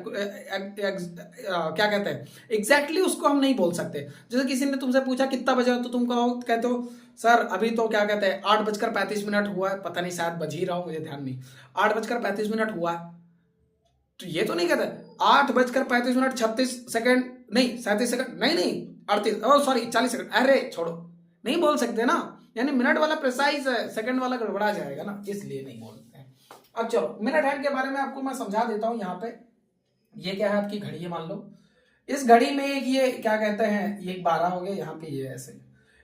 कहते हैं एग्जैक्टली उसको हम नहीं बोल सकते। जैसे किसी ने तुमसे पूछा कितना बजा, तो तुम कहते हो सर अभी तो क्या कहते हैं 8:35 हुआ है, पता नहीं शायद बज ही रहा हूं, मुझे ध्यान नहीं, 8:35 हुआ है। तो ये तो नहीं कहते 8:35 36 सेकंड, नहीं 37 सेकंड, नहीं 38, सॉरी 40 सेकंड, अरे छोड़ो, नहीं बोल सकते ना, यानी मिनट वाला प्रिसाइज है, सेकंड वाला गड़बड़ा जाएगा ना, इसलिए नहीं बोलते हैं। अब चलो मिनट हैंड के बारे में आपको मैं समझा देता हूं। यहाँ पे ये क्या है, आपकी घड़ी है मान लो, इस घड़ी में एक ये क्या कहते हैं, ये 12 हो गया, यहाँ पे ये ऐसे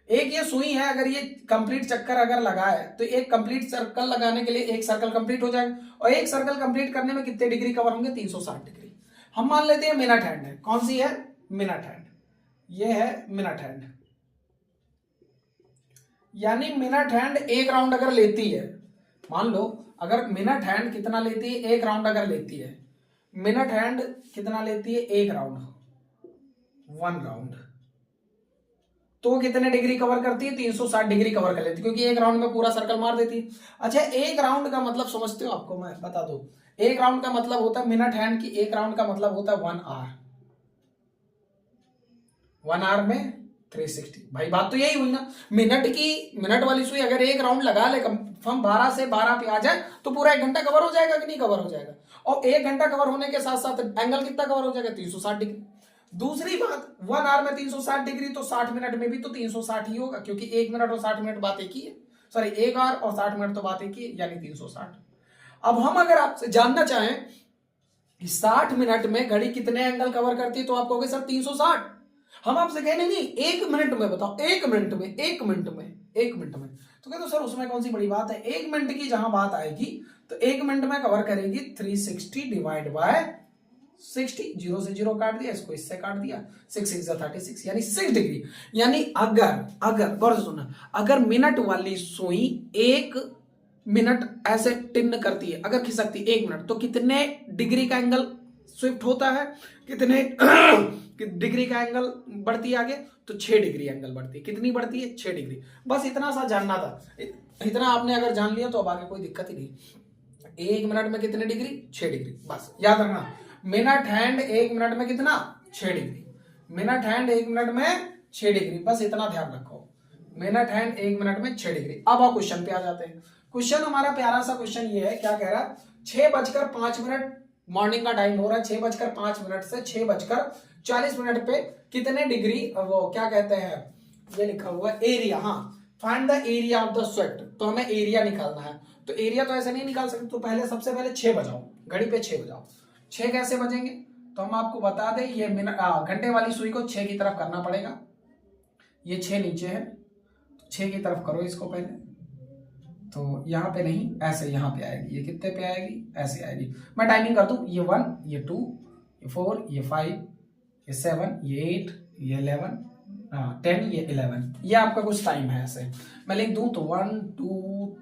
एक ये सुई है, अगर ये कंप्लीट चक्कर अगर लगाए तो एक कंप्लीट सर्कल लगाने के लिए एक सर्कल कंप्लीट हो जाएगा, और एक सर्कल कंप्लीट करने में कितने डिग्री कवर होंगे, 360 डिग्री। हम मान लेते हैं मिनट हैंड है, कौन सी है, मिनट हैंड, ये है मिनट हैंड। यानी मिनट हैंड एक राउंड अगर लेती है, मान लो अगर मिनट हैंड कितना लेती है, एक राउंड अगर लेती है, मिनट हैंड कितना लेती है, एक राउंड, 1 राउंड, तो वो कितने डिग्री कवर करती है, 360 डिग्री कवर कर लेती है, क्योंकि एक राउंड में पूरा सर्कल मार देती है। अच्छा एक राउंड का मतलब समझते हो, आपको मैं बता दूं, एक राउंड का मतलब होता है मिनट हैंड की, एक राउंड का मतलब होता है 1 आवर, 1 आवर में 360। भाई बात तो यही हुई ना, मिनट वाली सुई अगर एक राउंड लगा ले, हम 12 से 12 पे आ जाए तो पूरा 1 घंटा कवर हो जाएगा कि नहीं कवर हो जाएगा, और 1 घंटा कवर होने के साथ साथ एंगल कितना कवर हो जाएगा, 360 डिग्री। दूसरी बात 1 आवर में 360 डिग्री, तो 60 मिनट में भी तो 360 ही होगा, क्योंकि 1 मिनट और 60 मिनट बात एक ही है, सॉरी 1 आवर और 60 मिनट तो बात एक ही है, यानी 360। अब हम अगर आपसे जानना चाहें कि 60 मिनट में घड़ी कितने एंगल कवर करती है, तो आप कहोगे सर 360। हम आपसे कहें नहीं 1 मिनट में बताओ, 1 मिनट में, 1 मिनट में, 1 मिनट में, तो कहते सर उसमें कौन सी बड़ी बात है, 1 मिनट की जहां बात आएगी तो 1 मिनट में कवर करेगी 360 डिवाइड बाय 60, 0 से 0 काट दिया, इसको इससे काट दिया, 6 6 36, यानी 6 डिग्री। यानी अगर गौर से सुनना, अगर मिनट वाली सुई 1 मिनट ऐसे टिन करती है, अगर खिसकती 1 मिनट, तो कितने डिग्री का एंगल स्विफ्ट होता है, कितने डिग्री का एंगल बढ़ती है आगे, तो 6 डिग्री एंगल बढ़ती है। कितनी बढ़ती है, 6 डिग्री। बस इतना सा जानना था, इतना आपने अगर जान लिया तो अब आगे कोई दिक्कत ही नहीं। 1 मिनट में कितने डिग्री, 6 डिग्री, बस याद रखना। मिनट हैंड 1 मिनट में कितना, 6 डिग्री, मिनट हैंड 1 मिनट में 6 डिग्री, बस इतना ध्यान रखो, मिनट हैंड 1 मिनट में 6 डिग्री। अब आप क्वेश्चन पे आ जाते हैं। क्वेश्चन हमारा प्यारा सा क्वेश्चन ये है, क्या कह रहा है, 6:05 मॉर्निंग का टाइम हो रहा है, 6:05 से 6:40 पे कितने डिग्री, वो क्या कहते हैं, ये लिखा हुआ है एरिया, हाँ find the area of the sweat, तो हमें एरिया निकालना है। तो एरिया तो ऐसे नहीं निकाल सकते, तो पहले सबसे पहले 6 बजाओ, घड़ी पे 6 बजाओ। 6 कैसे बजेंगे, तो हम आपको बता दें, ये घंटे वाली सुई को 6 की तरफ करना पड़ेगा, ये 6 नीचे है, 6 की तरफ करो इसको पहले, तो यहाँ पे नहीं, ऐसे यहाँ पे आएगी, ये कितने पे आएगी, ऐसे आएगी। मैं टाइमिंग कर दूं, ये 1, ये 2, ये 4, ये 5, ये 7, ये 8, ये 11, 10, ये 11, ये आपका कुछ टाइम है। ऐसे मैं लिख दूं तो 1 2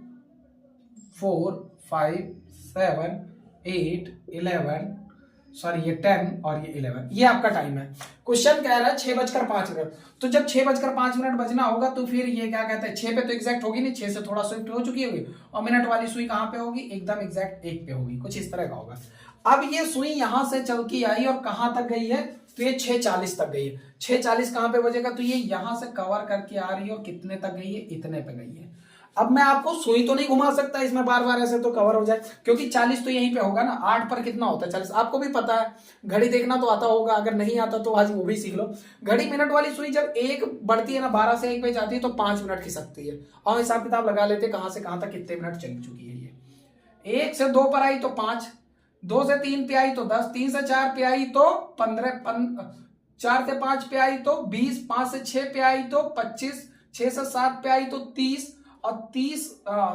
4 5 7 8 11, सॉरी ये 10 और ये 11, ये आपका टाइम है। क्वेश्चन कह रहा है 6:05, तो जब 6:05 बजना होगा तो फिर ये क्या कहते हैं, 6 पे तो एग्जैक्ट होगी नहीं, 6 से थोड़ा स्विफ्ट हो चुकी होगी, और मिनट वाली सुई कहां पे होगी, एकदम एग्जैक्ट 1 पे होगी, कुछ इस तरह का होगा। अब ये सुई यहां से चल के आई और कहां तक गई है, तो ये 6:40 तक गई है। 6:40 कहां पे बजेगा, तो ये यहां से कवर करके आ रही है और कितने तक गई है, इतने पे गई है। अब मैं आपको सुई तो नहीं घुमा सकता इसमें बार बार ऐसे, तो कवर हो जाए, क्योंकि 40 तो यहीं पे होगा ना। 8 पर कितना होता है 40, आपको भी पता है, घड़ी देखना तो आता होगा, अगर नहीं आता तो आज वो भी सीख लो। घड़ी मिनट वाली सुई जब एक बढ़ती है ना, 12 से 1 पे जाती है, तो 5 मिनट खिसकती है, और हिसाब किताब लगा लेते कहां से कहां तक कितने मिनट चल चुकी है ये। 1 से 2 पर आई तो 5, 2 से 3 पे आई तो 10, 3 से 4 पे आई तो 15, 4 से 5 पे आई तो 20, 5 से 6 पे आई तो 25, 6 से 7 पे आई तो 30, और 30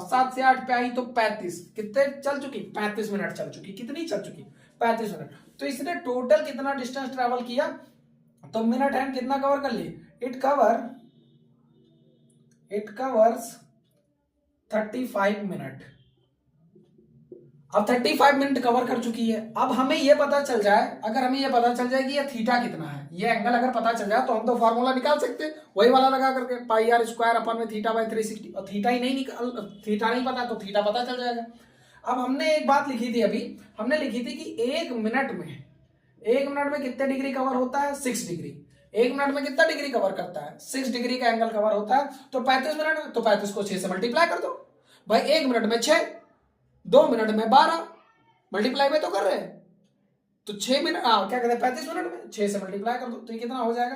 7 से 8 पे आई तो 35। कितने चल चुकी, 35 मिनट चल चुकी। कितनी चल चुकी, 35 मिनट। तो इसने टोटल कितना डिस्टेंस ट्रेवल किया, तो मिनट हैंड कितना कवर कर ली, इट कवर्स 35 मिनट। अब 35 मिनट कवर कर चुकी है। अब हमें यह पता चल जाए, अगर हमें यह पता चल जाए कि ये थीटा कितना है, ये एंगल अगर पता चल जाए, तो हम तो फॉर्मूला निकाल सकते हैं वही वाला लगा करके, पाई आर स्क्वायर अपन में थीटा बाई 360। और थीटा ही नहीं निकाल, थीटा नहीं पता तो थीटा पता चल जाएगा। अब हमने एक बात लिखी थी अभी, हमने लिखी थी कि एक मिनट में कितने डिग्री कवर होता है, 6 डिग्री। 1 मिनट में कितना डिग्री कवर करता है, 6 डिग्री का एंगल कवर होता है। तो 35 मिनट में, तो 35 को 6 से मल्टीप्लाई कर दो भाई। 1 मिनट में 6, 2 मिनट में 12, मल्टीप्लाई में तो कर रहे हैं, तो 6 मिनट क्या कहते हैं 35 मिनट में 6 से मल्टीप्लाई कर दो, तो ये कितना हो जाएगा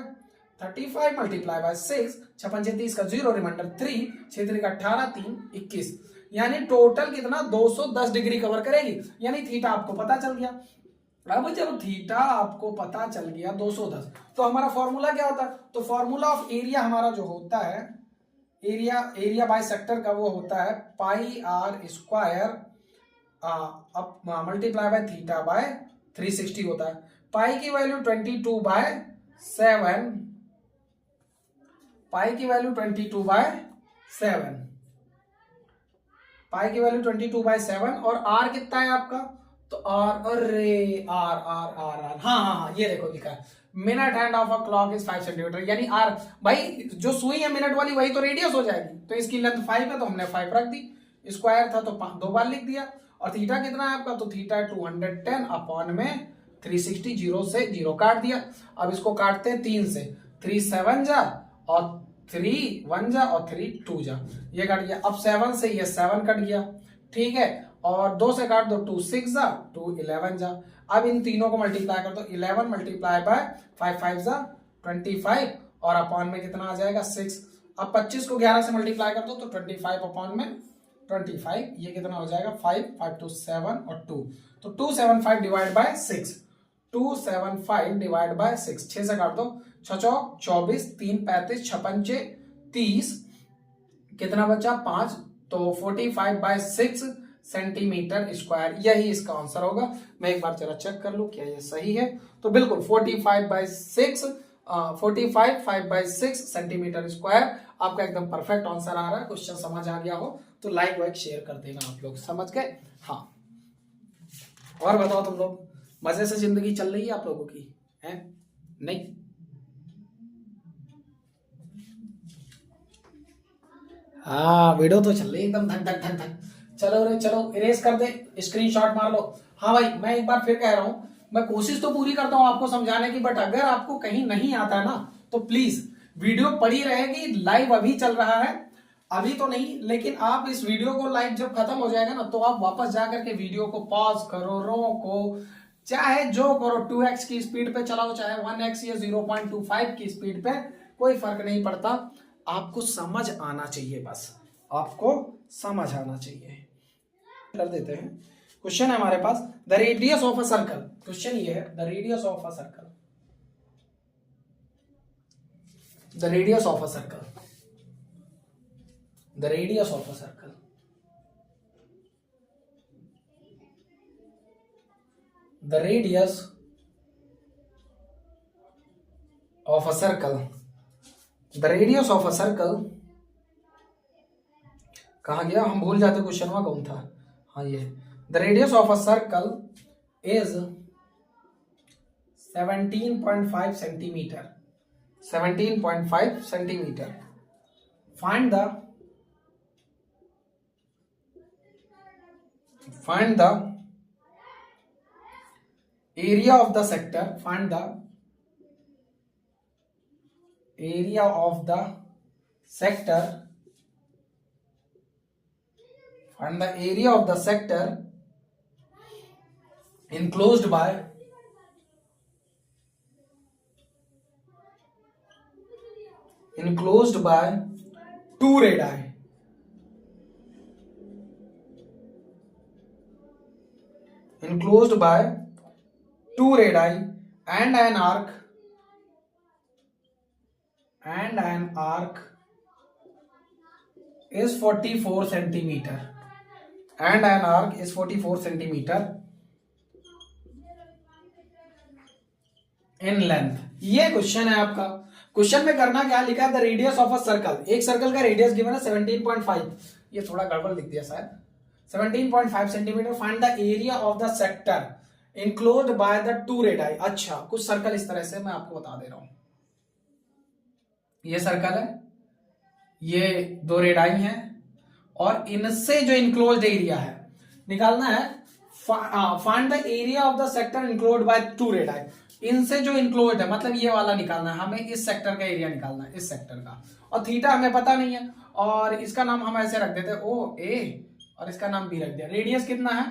35 मल्टीप्लाई बाय 6, 6 30 का 0, रिमाइंडर 3, 6 3 का 18, 3 21, यानी टोटल कितना 210 डिग्री कवर करेगी। यानी थीटा आपको पता चल गया। अब जब थीटा आपको पता चल गया 210, तो हमारा फॉर्मूला क्या होता है, तो फॉर्मूला ऑफ एरिया हमारा जो होता है, एरिया बाय सेक्टर का, वो होता है पाई आर स्क्वायर अब मल्टीप्लाई बाय थीटा बाय 360 होता है। पाई की वैल्यू 22/7, पाई की वैल्यू 22/7, पाई की वैल्यू 22/7, और आर कितना है आपका, तो आर, अरे आर आर आर आर, हाँ, ये देखो लिखा है minute hand of a clock is 5 centimetre. यानी आर भाई जो सुई है मिनट वाली वही तो रेडियस हो जाएगी, तो इसकी लेंथ 5 है तो हमने 5 रख दी, स्क्वायर था तो 2 बार लिख दिया। और थीटा कितना है आपका, तो थीटा 210 अपॉन में 360, 0 से 0 काट दिया। अब इसको काटते हैं 3 से, 3 7 जा, और 3 1 जा, और 3 2 जा, ये कट गया। अब 7 से ये 7 कट गया, ठीक है, और 2 से काट दो, 2 6 जा, 2 11 जा। अब इन तीनों को मल्टीप्लाई कर दो, 11 मल्टीप्लाई बाय 5 5 जा 25, और अपॉन में कितना आ जाएगा 6। अब 25 को 11 से मल्टीप्लाई कर दो, तो 25 अपॉन में 25, ये कितना हो जाएगा 5 5 2 7 और 2, तो 275 डिवाइड बाय 6, 275 डिवाइड बाय 6, 6 से काट दो, 6 चौक 24, 3 35, 6 पंचे 30, कितना बचा 5, तो 45/6 सेंटीमीटर स्क्वायर, यही इसका आंसर होगा। मैं एक बार जरा चेक कर लूं क्या ये सही है, तो बिल्कुल 45/6 सेंटीमीटर स्क्वायर आपका एकदम परफेक्ट आंसर आ रहा है। क्वेश्चन समझ आ गया हो तो लाइक वाइक शेयर कर देना आप लोग, समझ गए। हाँ, और बताओ तुम लोग, मजे से जिंदगी चल रही है आप लोगों की, है नहीं? हाँ, वीडियो तो चल रही है एकदम धक धक धक धक। चलो रे चलो, इरेज कर दे, स्क्रीनशॉट मार लो। हाँ भाई, मैं एक बार फिर कह रहा हूं, मैं कोशिश तो पूरी करता हूं आपको समझाने की, बट अगर आपको कहीं नहीं आता ना, तो प्लीज वीडियो पड़ी रहेगी, लाइव अभी चल रहा है, अभी तो नहीं, लेकिन आप इस वीडियो को लाइव जब खत्म हो जाएगा ना, तो आप वापस जाकर के वीडियो को पॉज करो, रोको, चाहे जो करो, 2x की स्पीड पे चलाओ, चाहे 1x या 0.25 की स्पीड पे, कोई फर्क नहीं पड़ता, आपको समझ आना चाहिए, बस आपको समझ आना चाहिए। कर देते हैं, क्वेश्चन है हमारे पास, the radius of a circle. Question ये है, the radius of a circle, the radius of a circle, the radius of a circle, the radius of a circle, the radius of a circle, कहा गया, हम भूल जाते question वहां कौन था। हाँ, ये the radius of a circle is 17.5 centimetre, 17.5 centimetre. Find the area of the sector, find the area of the sector, find the area of the sector enclosed by two radii, enclosed by two radii and an arc is 44 centimeter, and an arc is 44 centimeter in length. ये question है आपका। Question में करना क्या लिखा है, the radius of a circle, एक circle का रेडियस गिवन है 17.5, ये थोड़ा गड़बड़ लिख दिया शायद, 17.5 centimetre, find the area of the sector enclosed by the two radii. अच्छा, कुछ सर्कल इस तरह से मैं आपको बता दे रहा हूं, ये सर्कल है, ये दो रेडाई हैं, और इनसे जो इनक्लोज्ड एरिया है निकालना है। Find the area of the sector enclosed by two radii, इनसे जो इनक्लोज्ड है मतलब ये वाला निकालना है हमें, इस सेक्टर का एरिया निकालना है, इस सेक्टर का, और थीटा हमें पता नहीं है, और इसका नाम हम ऐसे रख देते ओ ए, और इसका नाम बी रख दिया। रेडियस कितना है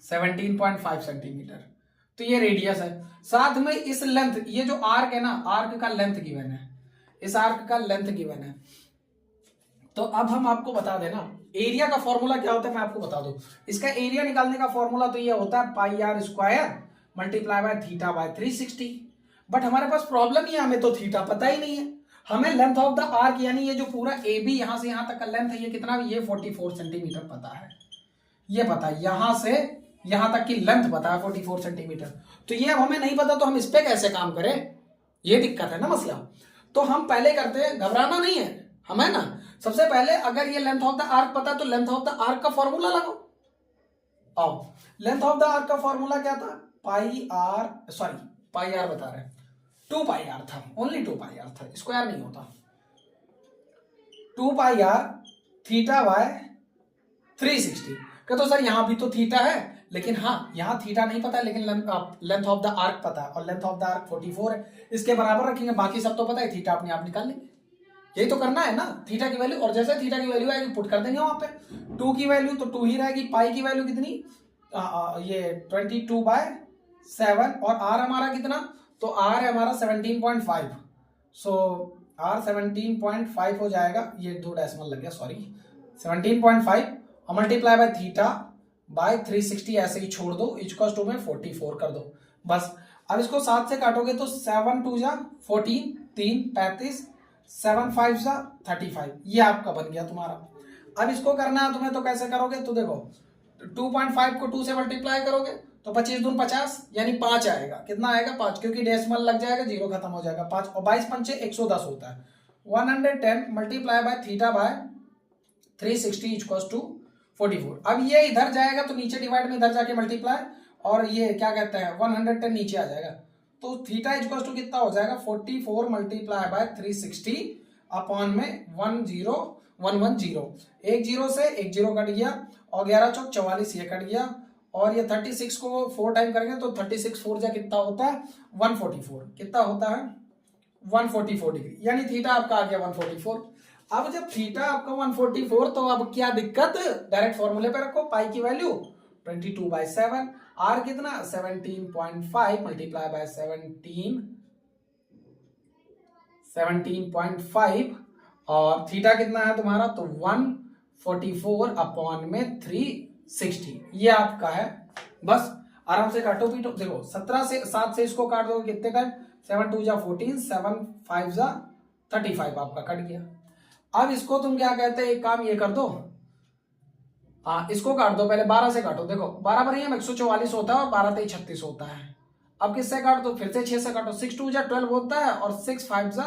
17.5 सेंटीमीटर, तो ये रेडियस है। साथ में इस लेंथ, ये जो आर्क है ना, आर्क का लेंथ गिवन है, इस आर्क का लेंथ गिवन है। तो अब हम आपको बता देना एरिया का फॉर्मूला क्या होता है, मैं आपको बता दूं। इसका एरिया निकालने का फॉर्मूला तो ये होता है pi are square multiply by theta by 360। But हमारे पास प्रॉब्लम ही है, हमें तो थीटा पता ही नहीं है, हमें लेंथ ऑफ द आर्क यानी ये जो पूरा ए बी यहां से यहां तक का लेंथ है, ये कितना, ये 44 सेंटीमीटर पता है, ये पता है, यहां से यहां तक की लेंथ पता है 44 सेंटीमीटर। तो ये अब हमें नहीं पता, तो हम इस पे कैसे काम करें, ये दिक्कत है ना मसला। तो हम पहले करते हैं, घबराना नहीं है हमें ना, सबसे पहले अगर ये लेंथ ऑफ द आर्क पता है तो लेंथ ऑफ द आर्क का फॉर्मूला लगाओ। आओ, लेंथ ऑफ द आर्क का फॉर्मूला क्या था, पाई आर, सॉरी पाई आर बता रहे हैं, 2 पाई आर था, ओनली 2 पाई आर था, स्क्वायर नहीं होता। 2 पाई आर थीटा बाय 360। कहते तो सर यहां भी तो थीटा है, लेकिन हाँ यहां थीटा नहीं पता है, लेकिन लेंथ ऑफ द आर्क पता है, और लेंथ ऑफ द आर्क 44 है, इसके बराबर रखेंगे, बाकी सब तो पता है, थीटा अपने आप निकाल लेंगे। यही तो करना है ना, थीटा की वैल्यू, और जैसे थीटा की वैल्यू आएगी पुट कर देंगे वहां पे, 2 की वैल्यू तो 2 ही रहेगी, पाई की वैल्यू कितनी, ये 22/7, और आर हमारा कितना, तो आर है हमारा 17.5, सो आर 17.5 हो जाएगा, ये 2 डेसिमल लग गया सॉरी, 17.5 और मल्टीप्लाई बाय थीटा बाय 360 ऐसे ही छोड़ दो, इक्वल्स टू में 44 कर दो बस। अब इसको 7 से काटोगे तो 7 2 जा 14, 3 35, 7 5 जा 35, ये आपका बन गया तुम्हारा। अब इसको करना है तुम्हें, तो कैसे करोगे, तो देखो 2.5 को 2 से मल्टीप्लाई करोगे तो 25 दून 50 यानी 5 आएगा, कितना आएगा 5, क्योंकि डेसिमल लग जाएगा, जीरो खत्म हो जाएगा, 5 और 22 पंचे 110 होता है। 110 multiply by theta by 360 equals to 44। अब ये इधर जाएगा तो नीचे डिवाइड में इधर जाके मल्टीप्लाई, और ये क्या कहते हैं 110 नीचे आ जाएगा, तो थीटा इक्वल्स टू कितना हो जाएगा 44 मल्टीप्लाई बाय 360 अपॉन में 10110, एक जीरो से एक जीरो कट गया, और 11 चौक 44 ये कट गया, और ये 36 को 4 टाइम करेंगे तो 36 4 जा कितना होता है 144, कितना होता है 144 डिग्री, यानी थीटा आपका आ गया 144। अब जब थीटा आपका 144, तो अब क्या दिक्कत, डायरेक्ट फॉर्मूले पे रखो, पाई की वैल्यू 22/7, आर कितना 17.5 मल्टीप्लाई बाय 17.5, और थीटा कितना है तुम्हारा, तो 144 अपॉन में 360, ये आपका है। बस आराम से काटो पीटो, देखो 17 से 7 से इसको काट दो कितने का, 7 2 जा 14, 7 5 जा 35 आपका कट गया। अब इसको तुम क्या कहते हैं, एक काम ये कर दो, हाँ इसको काट दो, पहले 12 से काटो, देखो 12 पर 144 होता है, और 12 3 36 होता है। अब किससे काट दो, फिर से 6 से काटो, 6 2 जा 12 होता है, और 6 5 जा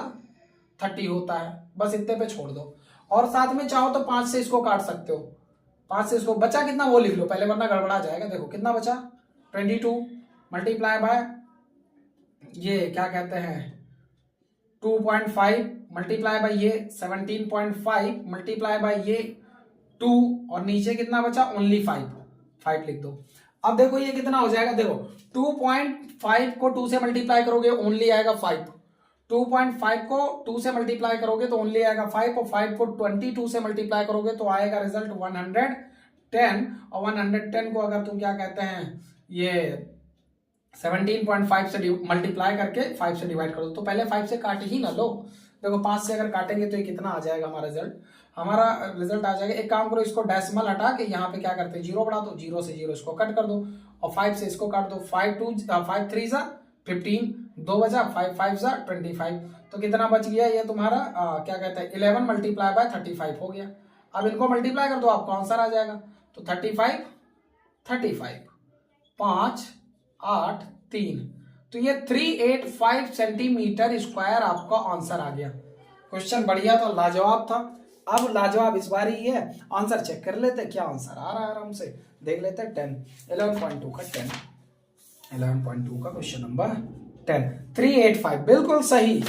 30 होता है, बस इतने पे छोड़ दो। और साथ में चाहो तो 5 से इसको काट सकते हो, 5 से इसको, बचा कितना वो लिख लो पहले, वरना गड़बड़ा जाएगा। देखो कितना बचा 22 मल्टीप्लाई बाय ये क्या कहते हैं 2.5 मल्टीप्लाई बाय ये 17.5 मल्टीप्लाई बाय ये 2, और नीचे कितना बचा ओनली 5 लिख दो। अब देखो ये कितना हो जाएगा, देखो 2.5 को 2 से मल्टीप्लाई करोगे ओनली आएगा 5, 2.5 को 2 से मल्टीप्लाई करोगे तो ओनली आएगा 5, और 5 को 22 से मल्टीप्लाई करोगे तो आएगा रिजल्ट 110, और 110 को अगर तुम क्या कहते हैं ये 17.5 से मल्टीप्लाई करके 5 से डिवाइड कर दो, तो पहले 5 से काट ही ना लो। देखो 5 से अगर काटेंगे तो ये कितना आ जाएगा हमारा रिजल्ट, आ जाएगा, एक काम करो इसको डेसिमल हटा के यहाँ पे क्या करते हैं जीरो बढ़ा दो, जीरो से जीरो इसको कट कर दो, और 5 से इसको काट दो, 5 3 जा 15, 2 बजा 5 5 जा 25, तो कितना बच गया ये तुम्हारा क्या कहते हैं 11 मल्टीप्लाई बाय 35 हो गया। अब इनको मल्टीप्लाई कर दो आपको आंसर आ जाएगा, तो 35 5 8 3, तो ये 385 सेंटीमीटर स्क्वायर आपका आंसर आ गया। क्वेश्चन बढ़िया था, लाजवाब था। अब लाजवाब इस बार ही है, आंसर चेक कर लेते क्या आंसर आ रहा है, आराम से देख लेते हैं। 11.2 का 11.2 का क्वेश्चन नंबर 10, 385 बिल्कुल सही,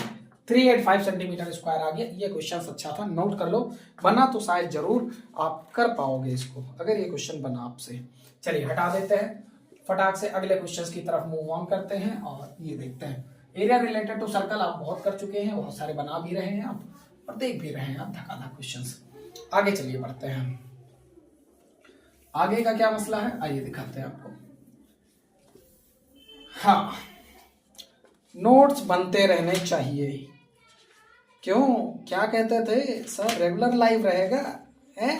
385 सेंटीमीटर स्क्वायर आ गया। ये क्वेश्चन अच्छा था, नोट कर लो, बना तो शायद जरूर आप कर पाओगे इसको अगर ये क्वेश्चन बना आपसे। चलिए हटा देते हैं, फटाक से अगले क्वेश्चन की तरफ मूव ऑन करते हैं, और ये देखते हैं एरिया रिलेटेड टू सर्कल आप बहुत कर चुके हैं, बहुत सारे बना भी रहे हैं आप और देख भी रहे हैं आप धकाधक क्वेश्चंस। आगे चलिए बढ़ते हैं, आगे का क्या मसला है आइए दिखाते हैं आपको। हाँ, नोट्स बनते रहने चाहिए, क्यों क्या कहते थे सर रेगुलर लाइव रहेगा है?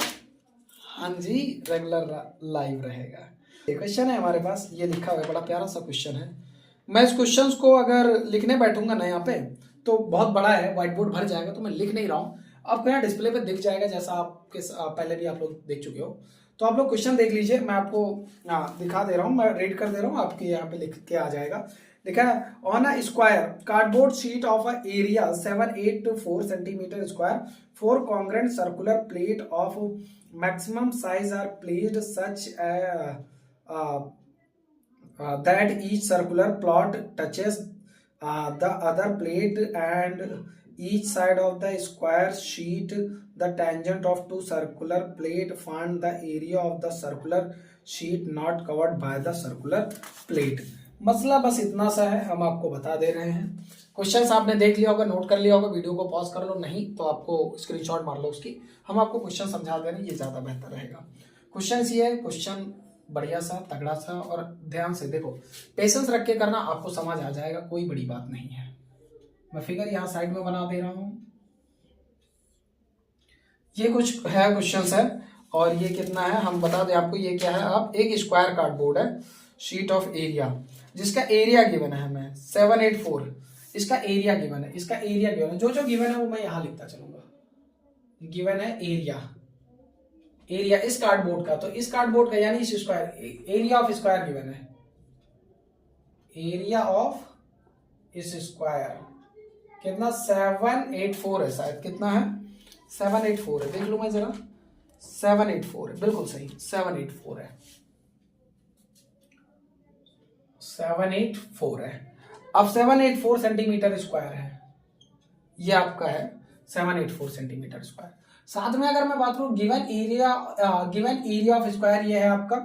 हाँ जी रेगुलर लाइव रहेगा। ये क्वेश्चन है हमारे पास, ये लिखा हुआ है, बड़ा प्यारा सा क्वेश्चन है। मैं इस क्वेश्चन को अगर लिखने बैठूंगा ना यहाँ पे तो बहुत बड़ा है, व्हाइट बोर्ड भर जाएगा, तो मैं लिख नहीं रहा हूँ, आपको यहाँ डिस्प्ले पे दिख जाएगा जैसा आपके पहले भी आप लोग देख चुके हो। तो आप लोग क्वेश्चन देख लीजिए, मैं आपको दिखा दे रहा हूँ, मैं रीड कर दे रहा हूँ, आपके यहाँ पे लिख के आ जाएगा। लिखा है on a square cardboard sheet of a area 784 centimetre square 4 congruent circular plate of maximum size are placed such that each circular plot touches the other plate and each side of the square sheet the tangent of two circular plate find the area of the circular sheet not covered by the circular plate। मसला बस इतना सा है, हम आपको बता दे रहे हैं। क्वेश्चन आपने देख लिया होगा, नोट कर लिया होगा, वीडियो को पॉज कर लो, नहीं तो आपको स्क्रीनशॉट मार लो उसकी, हम आपको क्वेश्चन समझा दे रहे हैं, ये ज़्यादा बेहतर रहेगा। क्वेश्चन ये है, क्वेश्चन बढ़िया सा तगड़ा सा, और ध्यान से देखो, पेशेंस रख के करना, आपको समझ आ जाएगा, कोई बड़ी बात नहीं है। मैं फिगर यहाँ साइड में बना दे रहा हूँ, ये कुछ है क्वेश्चन है, और ये कितना है हम बता दें आपको, ये क्या है, आप एक स्क्वायर कार्डबोर्ड है, शीट ऑफ एरिया, जिसका एरिया गिवन है हमें 784, इसका एरिया गिवन है, इसका एरिया गिवन है, जो जो गिवन है वो मैं यहां लिखता चलूंगा। गिवन है एरिया इस कार्डबोर्ड का, तो इस कार्डबोर्ड का यानी इस square, area of square given है, एरिया ऑफ इस स्क्वायर कितना 784 है, शायद कितना है 784 है, देख लू मैं जरा, 784 है, बिल्कुल सही 784 है, 784 है। अब 784 सेंटीमीटर स्क्वायर है, ये आपका है 784 सेंटीमीटर स्क्वायर। साथ में अगर मैं बात करूं गिवन एरिया ऑफ स्क्वायर ये है आपका,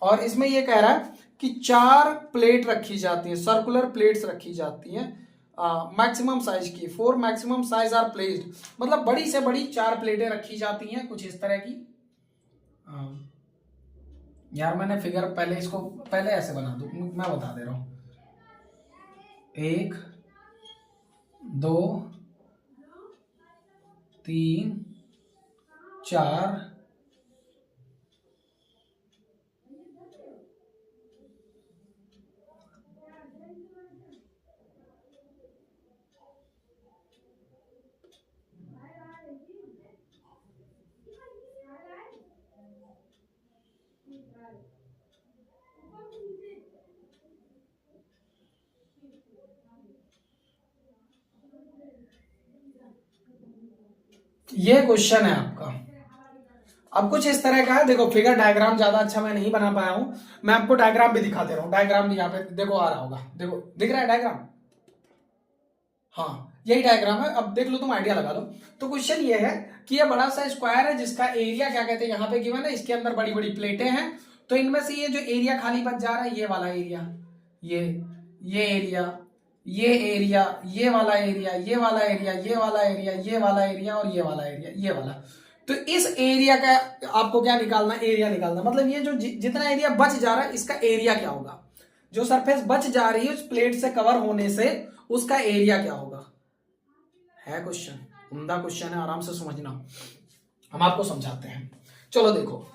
और इसमें ये कह रहा है कि 4 प्लेट रखी जाती है, सर्कुलर प्लेट्स रखी जाती हैं मैक्सिमम साइज की, 4 मैक्सिमम साइज आर प्लेस्ड, मतलब बड़ी से बड़ी 4 प्लेटें रखी जाती हैं कुछ इस तरह की। यार मैंने फिगर पहले इसको पहले ऐसे बना दूं, मैं बता दे रहा हूं, 1 2 3 4 ये क्वेश्चन है आपका। अब कुछ इस तरह का है, देखो फिगर डायग्राम ज्यादा अच्छा मैं नहीं बना पाया हूं, मैं आपको डायग्राम भी दिखा दे रहा हूं, डायग्राम भी यहाँ पे देखो आ रहा होगा, देखो दिख रहा है डायग्राम, हाँ यही डायग्राम है, अब देख लो तुम आइडिया लगा लो। तो क्वेश्चन ये है कि ये बड़ा सा स्क्वायर है जिसका एरिया क्या कहते हैं यहाँ पे गिवन है, इसके अंदर बड़ी बड़ी प्लेटें हैं, तो इनमें से ये जो एरिया खाली बच जा रहा है, ये वाला एरिया, ये एरिया, ये एरिया, ये वाला एरिया, ये वाला एरिया, ये वाला एरिया, ये वाला एरिया और ये वाला एरिया, ये वाला। तो इस एरिया का आपको क्या निकालना, एरिया निकालना। मतलब ये जो जितना एरिया बच जा रहा है इसका एरिया क्या होगा, जो सरफेस बच जा रही है उस प्लेट से कवर होने से उसका एरिया क्या होगा। है क्वेश्चन, उम्दा क्वेश्चन है, आराम से समझना, हम आपको समझाते हैं। चलो देखो,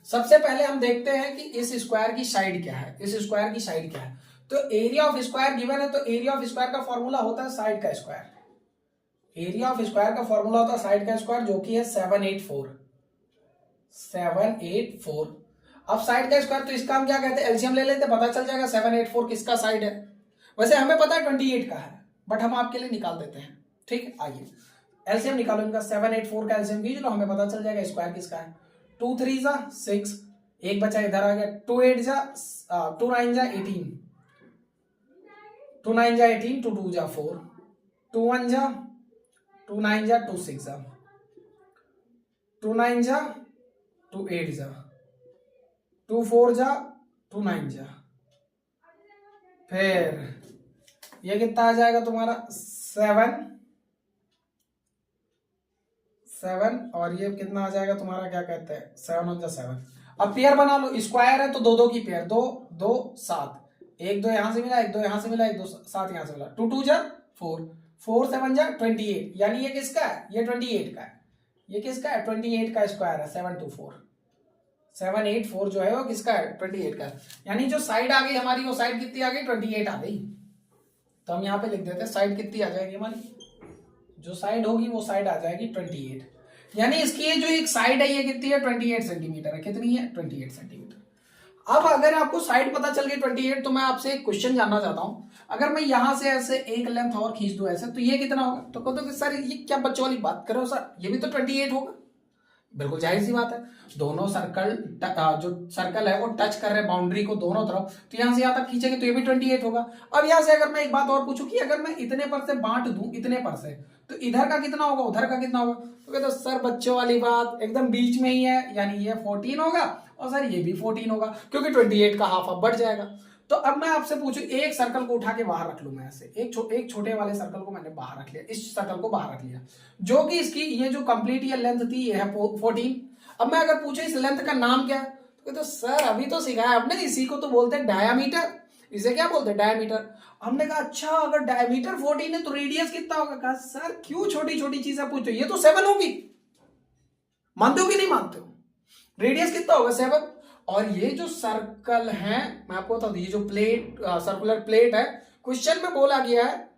सबसे पहले हम देखते हैं कि इस स्क्वायर की साइड क्या है, इस स्क्वायर की साइड क्या है। तो एरिया ऑफ स्क्वायर गिवन है, तो एरिया ऑफ स्क्वायर का फॉर्मूला होता है साइड का स्क्वायर। एरिया ऑफ स्क्वायर का फॉर्मूला होता है साइड का स्क्वायर, जो कि है 784। अब साइड का स्क्वायर, तो इसका हम क्या कहते हैं, एलसीएम ले लेते, पता चल जाएगा 784 किसका साइड है। वैसे हमें पता है 28 का है, बट हम आपके लिए निकाल देते हैं। ठीक, आइए एलसीएम निकालो इनका। 784 का एलसीएम कीजिए, हमें पता चल जाएगा स्क्वायर किसका है। 2 3 जा 6, एक बचा इधर आ गया, 2 8 जा 2 9 जा 18, 2 9 जा 18, 2 2 जा 4, 2 1 जा 2 9 जा 2 6 जा 2 9 जा 2 8 जा 2 4 जा 2 9 जा, फिर ये कितना आ जाएगा तुम्हारा 7 और ये कितना आ जाएगा तुम्हारा, क्या कहते हैं 7 1 जा 7। अब पेयर बना लो, स्क्वायर है तो 2 2 की पेयर, 2 2 7, 1 2 यहां से मिला, 1 2 यहां से मिला, 1 2 7 यहां से मिला, 2 2 जा 4, 4 7 जा 28, यानी ये किसका है, ये 28 का है। ये किसका है, 28 का स्क्वायर है। 784 जो है वो किसका है, 28 का है। यानी जो साइड आ गई हमारी, वो साइड कितनी आ गई, 28 आ गई। तो हम यहाँ पे लिख देते हैं साइड कितनी आ जाएगी हमारी, जो साइड होगी वो साइड आ जाएगी 28। यानी इसकी ये जो एक साइड है ये कितनी है, 28 सेंटीमीटर है। कितनी है, 28 सेंटीमीटर। अब अगर आपको साइड पता चल गई 28, तो मैं आपसे एक क्वेश्चन जानना चाहता हूं, अगर मैं यहां से ऐसे एक लेंथ और खींच दूं ऐसे, तो ये कितना होगा। तो कहते हो सर ये क्या बच्चों वाली बात कर रहे हो सर, ये भी तो 28 होगा। बिल्कुल जाहिर सी बात है, दोनों सर्कल, जो सर्कल है वो टच कर रहे बाउंड्री को दोनों तरफ, तो यहां से यहां तक खींचेंगे तो ये भी 28 होगा। अब यहां से अगर मैं एक बात और पूछूं कि अगर मैं इतने पर से बांट दूं, इतने पर से, तो इधर का कितना होगा, उधर का कितना होगा। तो कहते सर बच्चों वाली बात, एकदम बीच में ही है, यानी ये 14 होगा और सर ये भी 14 होगा, क्योंकि 28 का हाफ अब बढ़ जाएगा। तो अब मैं आपसे पूछूं, एक सर्कल को उठा के बाहर रख लूं मैं ऐसे, एक छोटे वाले सर्कल को मैंने बाहर रख लिया, इस सर्कल को बाहर रख लिया, जो कि इसकी ये जो कंप्लीट ये लेंथ थी ये है 14। अब मैं अगर पूछूं इस लेंथ का नाम क्या है, तो सर अभी तो सिखाया आपने, इसी को तो बोलते हैं डायामीटर। इसे क्या बोलते हैं, डायामीटर। हमने कहा अच्छा अगर डायामीटर 14 है तो रेडियस कितना होगा। कहा सर क्यों छोटी छोटी चीजें पूछते हो, ये तो 7 होगी। मानते हो कि नहीं मानते हो, रेडियस कितना होगा 7। और ये जो सर्कल है, मैं आपको बता दूं, ये जो प्लेट सर्कुलर प्लेट है, क्वेश्चन में बोला गया है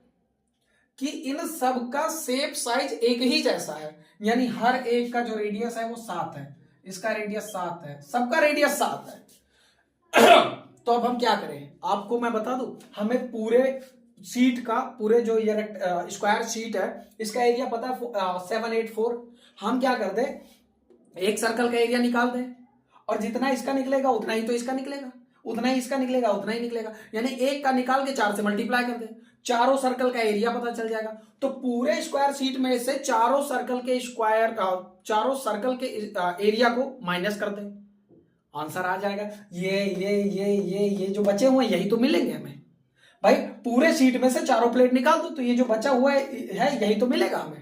कि इन सब का शेप साइज एक ही जैसा है, यानी हर एक का जो रेडियस है वो 7 है, इसका रेडियस 7 है, सबका रेडियस 7 है। तो अब हम क्या करें, आपको मैं बता दूं, हमें पूरे शीट का, पूरे जो ये स्क्वायर शीट है इसका एरिया पता है 784। हम क्या कर दे, एक सर्कल का एरिया निकाल दें, और जितना इसका निकलेगा उतना ही तो इसका निकलेगा, उतना ही इसका निकलेगा, उतना ही निकलेगा, यानी एक का निकाल के 4 से मल्टीप्लाई कर दे, चारों सर्कल का एरिया पता चल जाएगा। तो पूरे स्क्वायर शीट में से चारों सर्कल के एरिया को माइनस कर दे, आंसर आ जाएगा। ये जो बचे हुए यही तो मिलेंगे हमें भाई, पूरे शीट में से चारों प्लेट निकाल दो तो ये जो बचा हुआ है यही तो मिलेगा हमें।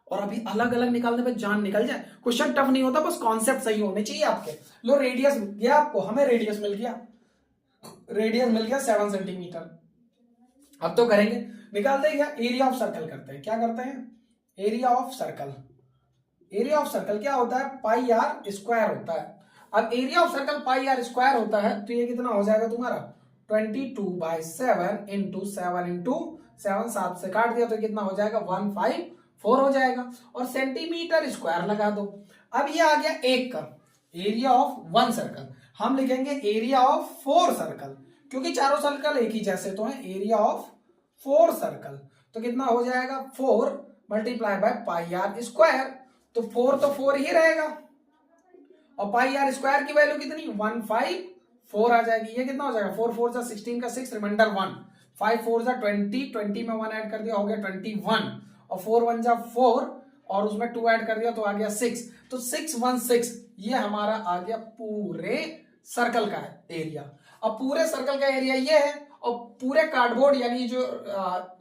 और अभी अलग अलग निकालने पे जान निकल जाए, क्वेश्चन टफ नहीं होता, बस कॉन्सेप्ट सही होने चाहिए आपके। लो रेडियस मिल गया आपको, हमें रेडियस मिल गया 7 सेंटीमीटर। अब तो करेंगे, निकालते हैं क्या, एरिया ऑफ सर्कल करते हैं। क्या करते हैं, area of circle. Area of circle क्या होता है, पाई आर स्क्वायर होता है। अब area of circle pi are square होता है, तो ये कितना हो जाएगा तुम्हारा 22/7 इंटू 7 7 से काट दिया तो कितना हो जाएगा 154 हो जाएगा, और सेंटीमीटर स्क्वायर लगा दो। अब ये आ गया एक का एरिया ऑफ 1 सर्कल, हम लिखेंगे एरिया ऑफ 4 सर्कल, क्योंकि चारों सर्कल एक ही जैसे तो है। एरिया ऑफ 4 सर्कल तो कितना हो जाएगा 4 multiply by pi are square, तो 4 तो 4 ही रहेगा, और पाई आर स्क्वायर की वैल्यू कितनी 154 आ जाएगी। ये कितना हो जाएगा 4 4 जा 16 का 6 रिमाइंडर 1, 5 4 जा 20 20 में 1 ऐड कर दिया हो गया 21, और 4 1 जा 4 और उसमें 2 ऐड कर दिया तो आ गया 6, तो 616 ये हमारा आ गया पूरे सर्कल का एरिया। अब पूरे सर्कल का एरिया ये है और पूरे कार्डबोर्ड यानी जो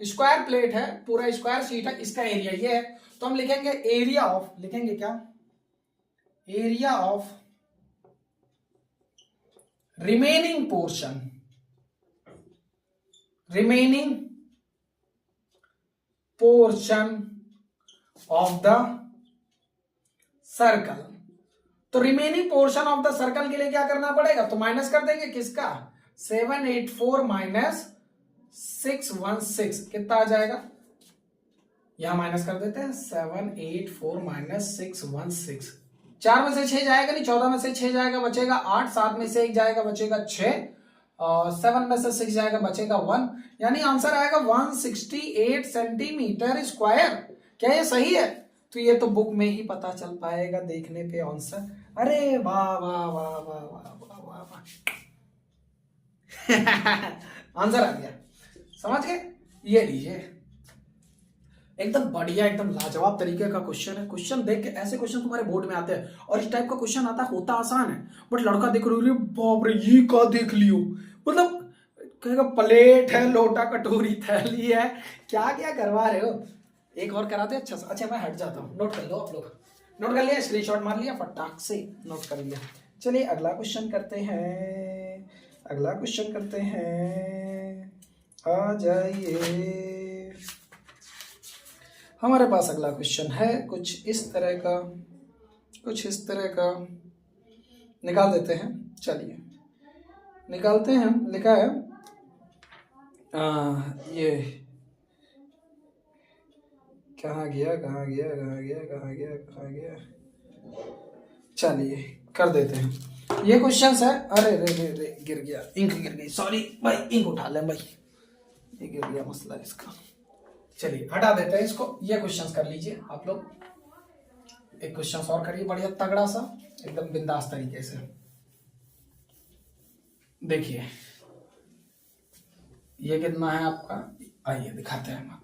स्क्वायर प्लेट है, पूरा स्क्वायर शीट है, इसका एरिया ये है। तो हम लिखेंगे एरिया ऑफ, लिखेंगे क्या, area of remaining portion, remaining portion of the circle. तो remaining portion of the circle के लिए क्या करना पड़ेगा, तो माइनस कर देंगे किसका, 784 माइनस 616 कितना आ जाएगा, यहां माइनस कर देते हैं 784 माइनस 616। 4 में से 6 जाएगा नहीं, 14 में से 6 जाएगा बचेगा 8, 7 में से 1 जाएगा बचेगा 6, और 7 में से 6 जाएगा बचेगा 1, यानी आंसर आएगा 168 सेंटीमीटर स्क्वायर। क्या ये सही है, तो ये तो बुक में ही पता चल पाएगा देखने पे आंसर। अरे वाह वाह वाह वाह वाह वाह वाह वाह आंसर आ गया, समझ गए। ये लीजिए एकदम बढ़िया एकदम लाजवाब तरीके का क्वेश्चन है। क्वेश्चन देख के ऐसे क्वेश्चन तुम्हारे बोर्ड में आते हैं और इस टाइप का क्वेश्चन आता होता आसान है, बट लड़का देख रही है बाप रे ये का देख लियो, मतलब कहेगा प्लेट है, लोटा कटोरी थैली है, क्या क्या करवा रहे हो। एक और करा दे अच्छा सा। अच्छा मैं हट जाता हूँ, नोट कर लो आप लोग, नोट कर लिया, स्क्रीनशॉट मार लिया, फटाक से नोट कर लिया। चलिए अगला क्वेश्चन करते हैं, अगला क्वेश्चन करते हैं, आ जाइए। हमारे पास अगला क्वेश्चन है कुछ इस तरह का, कुछ इस तरह का, निकाल देते हैं। चलिए निकालते हैं। लिखा है ये कहाँ गया कहाँ गया कहाँ गया कहाँ गया कहाँ गया, चलिए कर देते हैं। ये क्वेश्चन है, अरे रे रे रे गिर गया, इंक गिर गई, सॉरी भाई, इंक उठा लें भाई, ये गिर गया मसला इसका। चलिए हटा देते हैं इसको। ये क्वेश्चन कर लीजिए आप लोग, एक क्वेश्चन और करिए बढ़िया तगड़ा सा एकदम बिंदास तरीके से। देखिए ये कितना है आपका, आइए दिखाते हैं हम आपको।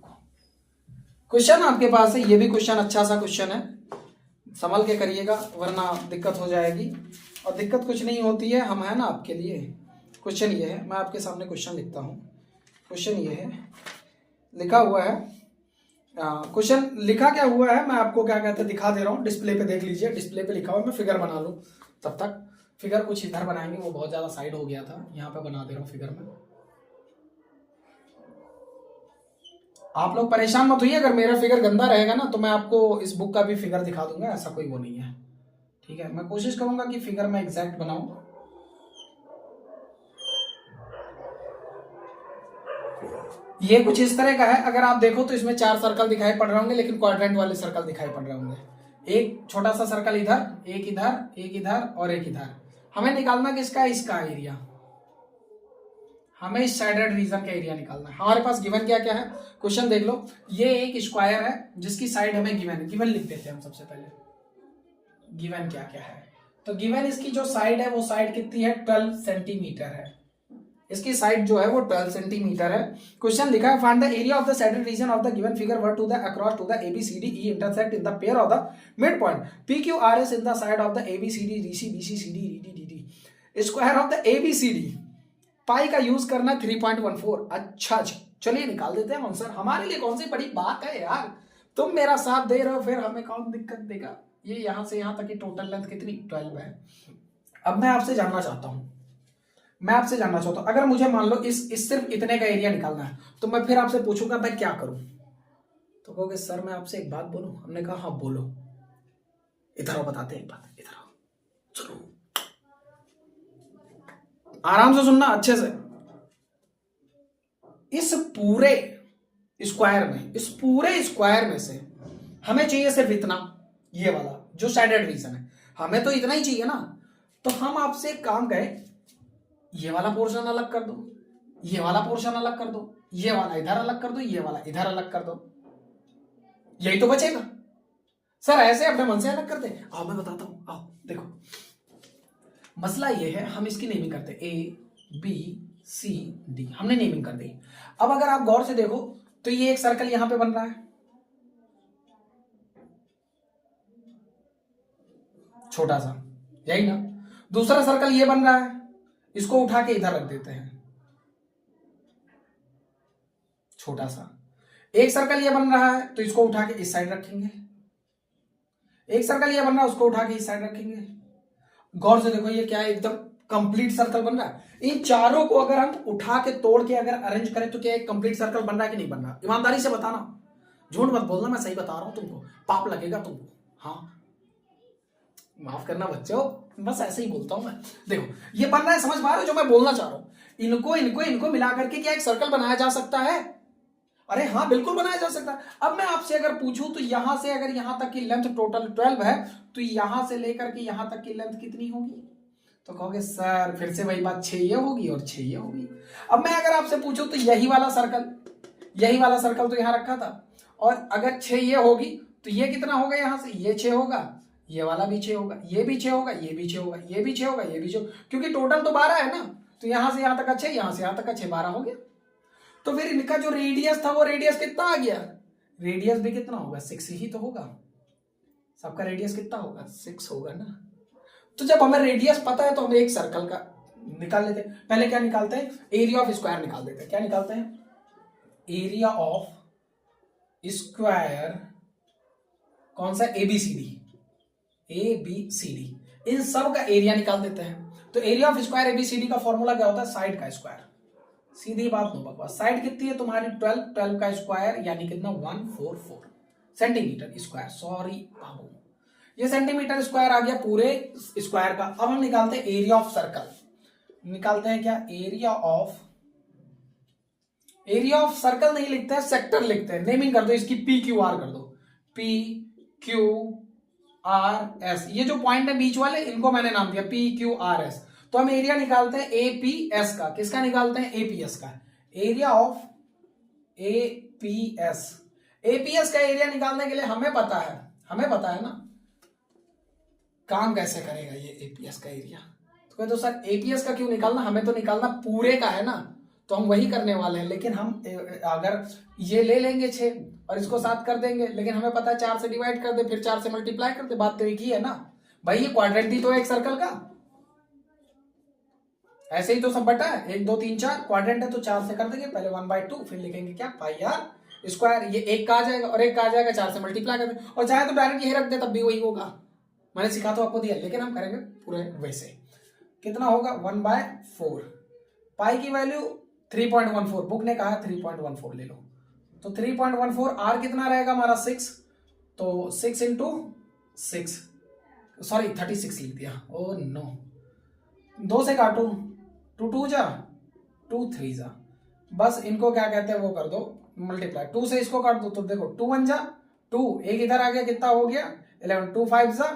क्वेश्चन आपके पास है, ये भी क्वेश्चन अच्छा सा क्वेश्चन है, संभल के करिएगा वरना दिक्कत हो जाएगी, और दिक्कत कुछ नहीं होती है, हम है ना आपके लिए। क्वेश्चन ये है, मैं आपके सामने क्वेश्चन लिखता हूँ। क्वेश्चन ये है, लिखा हुआ है, क्वेश्चन लिखा क्या हुआ है मैं आपको क्या कहते हैं दिखा दे रहा हूँ, डिस्प्ले पे देख लीजिए। डिस्प्ले पे लिखा हुआ, मैं फिगर बना लूँ तब तक। फिगर कुछ इधर बनाएंगे, वो बहुत ज्यादा साइड हो गया था, यहाँ पे बना दे रहा हूँ फिगर में। आप लोग परेशान मत होइए, अगर मेरा फिगर गंदा रहेगा ना तो मैं आपको इस बुक का भी फिगर दिखा दूंगा, ऐसा कोई वो नहीं है, ठीक है। मैं कोशिश करूंगा कि फिगर मैं एग्जैक्ट बनाऊं। ये कुछ इस तरह का है, अगर आप देखो तो इसमें 4 सर्कल दिखाई पड़ रहे होंगे, लेकिन क्वाड्रेंट वाले सर्कल दिखाई पड़ रहे होंगे। एक छोटा सा सर्कल इधर, एक इधर, एक इधर और एक इधर। हमें निकालना किसका, इसका एरिया, हमें इस साइडेड रीजन का एरिया निकालना है। हमारे पास गिवन क्या क्या है, क्वेश्चन देख लो। ये एक स्क्वायर है जिसकी साइड हमें गिवन है, गिवन लिख देते हैं हम सबसे पहले। गिवन क्या क्या है, तो गिवन इसकी जो साइड है वो साइड कितनी है, 12 सेंटीमीटर है। इसकी साइड जो है वो 12 सेंटीमीटर है। क्वेश्चन लिखा है find the area of the shaded region of the given figure where to the across to the ABCD E intersect in the pair of the mid point PQRS in the side of the ABCD DC BC CD ED DD square of the ABCD। पाई का use करना 3.14। अच्छा जी, चलिए निकाल देते हैं answer. हमारे लिए कौन सी बड़ी बात है यार, तुम मेरा साथ दे रहे हो, फिर हमें कौन दिक्कत देगा। ये यहां से यहां तक की टोटल लेंथ कितनी, 12 है। अब मैं आपसे जानना चाहता हूं, मैं आपसे जानना चाहता हूं, अगर मुझे मान लो इस सिर्फ इतने का एरिया निकालना है, तो मैं फिर आपसे पूछूंगा मैं क्या करूं, तो कहोगे सर मैं आपसे एक बात बोलूं। हमने कहा हाँ बोलो। इधर आओ, बताते हैं एक बात, इधर आओ, सुनो, आराम से सुनना अच्छे से। इस पूरे स्क्वायर में, इस पूरे स्क्वायर में से हमें चाहिए सिर्फ इतना, ये वाला जो साइडेड रीजन है, हमें तो इतना ही चाहिए ना। तो हम आपसे एक काम करें, ये वाला पोर्शन अलग कर दो, ये वाला पोर्शन अलग कर दो, ये वाला इधर अलग कर दो, ये वाला इधर अलग कर दो, यही तो बचेगा। सर ऐसे अपने मन से अलग कर दे, आओ मैं बताता हूं, आओ देखो। मसला ये है, हम इसकी नेमिंग करते हैं ABCD, हमने नेमिंग कर दी। अब अगर आप गौर से देखो तो ये एक सर्कल यहां पे बन रहा है, छोटा सा, यही ना। दूसरा सर्कल ये बन रहा है, इसको उठा के इधर रख देते हैं, छोटा सा। एक सर्कल ये बन रहा है तो इसको उठा के इस साइड रखेंगे, एक सर्कल ये बन रहा है उसको उठा के इस साइड रखेंगे। गौर से देखो ये क्या है, एकदम कंप्लीट सर्कल बन रहा है। इन चारों को अगर हम उठा के तोड़ के अगर अरेंज करें तो क्या एक कंप्लीट सर्कल बन रहा है कि नहीं बन रहा? ईमानदारी से बताना, झूठ मत बोलना, मैं सही बता रहा हूं तुमको, पाप लगेगा तुमको। हाँ माफ करना बच्चों, बस ऐसे ही बोलता हूं मैं। देखो ये बन रहा है, समझ पा रहे हो जो मैं बोलना चाह रहा हूं? इनको इनको इनको मिला करके क्या एक सर्कल बनाया जा सकता है? अरे हाँ बिल्कुल बनाया जा सकता है। अब मैं आपसे अगर पूछूं तो यहां से अगर यहां तक की लेंथ टोटल 12 है तो यहां से लेकर के यहां तक की लेंथ कितनी होगी? तो कहोगे सर फिर से वही बात, 6 ये होगी और 6 ये होगी। अब मैं अगर आपसे पूछूं तो यही वाला सर्कल तो यहां रखा था, और अगर 6 ये होगी तो ये कितना होगा? यहां से ये 6 होगा, ये वाला भी 6 होगा, ये भी 6 होगा, ये भी 6 होगा, ये भी 6 होगा, ये भी 6 होगा, क्योंकि टोटल तो 12 है ना। तो यहां से यहां तक का 6, यहां से यहां तक का 6, 12 हो गया। तो फिर इनका जो रेडियस था वो रेडियस कितना आ गया? रेडियस भी कितना होगा? 6 ही तो होगा। सबका रेडियस कितना होगा? 6 होगा ना। तो जब हमें रेडियस पता है तो हम एक सर्कल का निकाल लेते हैं। पहले क्या निकालते हैं? एरिया ऑफ स्क्वायर निकाल देते हैं। क्या निकालते हैं? एरिया ऑफ स्क्वायर, कौन सा? एबीसीडी, एबीसीडी, इन सब का एरिया निकाल देते हैं। तो एरिया ऑफ स्क्वायर एबीसीडी का फॉर्मूला क्या होता है? साइड का स्क्वायर। सीधी बात, नो बकवास। साइड कितनी है तुम्हारी? 12, 12 का स्क्वायर यानी कितना? 144 सेंटीमीटर स्क्वायर। सॉरी बाबू, ये सेंटीमीटर स्क्वायर आ गया पूरे स्क्वायर का। अब हम निकालते हैं एरिया ऑफ सर्कल। निकालते हैं क्या? एरिया ऑफ सर्कल नहीं लिखते हैं, सेक्टर लिखते हैं। नेमिंग कर दो इसकी, पी क्यू आर कर दो, पी क्यू आर एस। ये जो पॉइंट है बीच वाले, इनको मैंने नाम दिया पी क्यू आर एस। तो हम एरिया निकालते हैं एपीएस का। किसका निकालते हैं? एपीएस का। एरिया ऑफ एपीएस, एपीएस का एरिया निकालने के लिए हमें पता है ना काम कैसे करेगा ये एपीएस का एरिया। तो सर एपीएस का क्यों निकालना? हमें तो निकालना पूरे का है ना, तो हम वही करने वाले हैं। लेकिन हम अगर ये ले लेंगे 6 और इसको 7 कर देंगे, लेकिन हमें पता है 4 से डिवाइड कर दे, फिर 4 से मल्टीप्लाई कर दे, बात तो एक ही है ना भाई। ये क्वाड्रेंट ही तो है एक सर्कल का, ऐसे ही तो सब बटा है, 1 2 3 4 क्वाड्रेंट है तो 4 से कर देंगे, पहले 1/2, फिर लिखेंगे क्या? पाई आर स्क्वायर। ये एक का आ जाएगा और एक का आ जाएगा, 4 से मल्टीप्लाई कर दे, और चाहे तो डायरेक्ट यही रख दे तब भी वही होगा। मैंने सिखा तो आपको दिया, लेकिन हम करेंगे पूरे वैसे। कितना होगा? 1/4। पाई की वैल्यू 3.14, बुक ने कहा 3.14 ले लो, तो 3.14। आर कितना रहेगा हमारा? 6, तो 6 इंटू 6, सॉरी 36 लिख दिया, ओ नो। 2 से काटू, 2 2 जा, 2 3 जा, बस इनको क्या कहते हैं वो कर दो मल्टीप्लाई। 2 से इसको काट दो तो देखो 2 1 जा 2, एक इधर आ गया, कितना हो गया? 11, 2 5 जा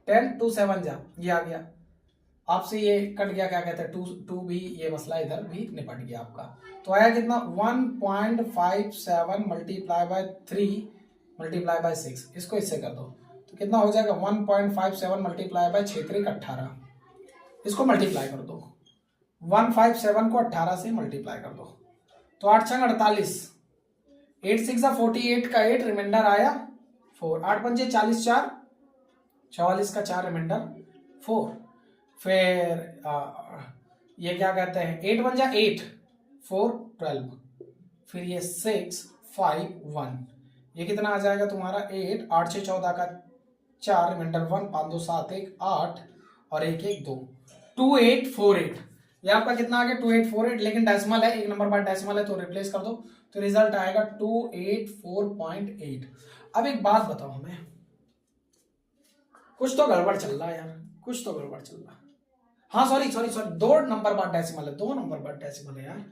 10, 2 7 जा, ये आ गया आपसे, ये कट गया, क्या कहते हैं 2 भी, ये मसला इधर भी निपट गया आपका। तो आया कितना? 1.57 मल्टीप्लाई बाय 3 मल्टीप्लाई बाय 6, इसको इससे कर दो तो कितना हो जाएगा? 1.57 मल्टीप्लाई बाय 6 3 18, इसको मल्टीप्लाई कर दो। 157 को 18 से मल्टीप्लाई कर दो तो 8 6 48, 8 6 48 का 8 रिमाइंडर आया 4, 8 5 40 4 44 का 4 रिमाइंडर 4। फिर ये क्या कहते हैं 8 1 जा 8 4 12, फिर ये 6 5 1, ये कितना आ जाएगा तुम्हारा 8 8 6 14 का 4 रिमाइंडर 1, 5 2 7 1 8 और 1 1 2, 2848। ये आपका कितना आ गया? 2848, लेकिन डेसिमल है, एक नंबर बाद डेसिमल है तो रिप्लेस कर दो, तो रिजल्ट आएगा 284.8। अब एक बात बताओ हमें, कुछ तो गड़बड़ चल रहा है यार, कुछ तो गड़बड़ चल रहा है। हाँ सॉरी 2 नंबर बाद डेसिमल है, 2 नंबर बाद डेसिमल है यार,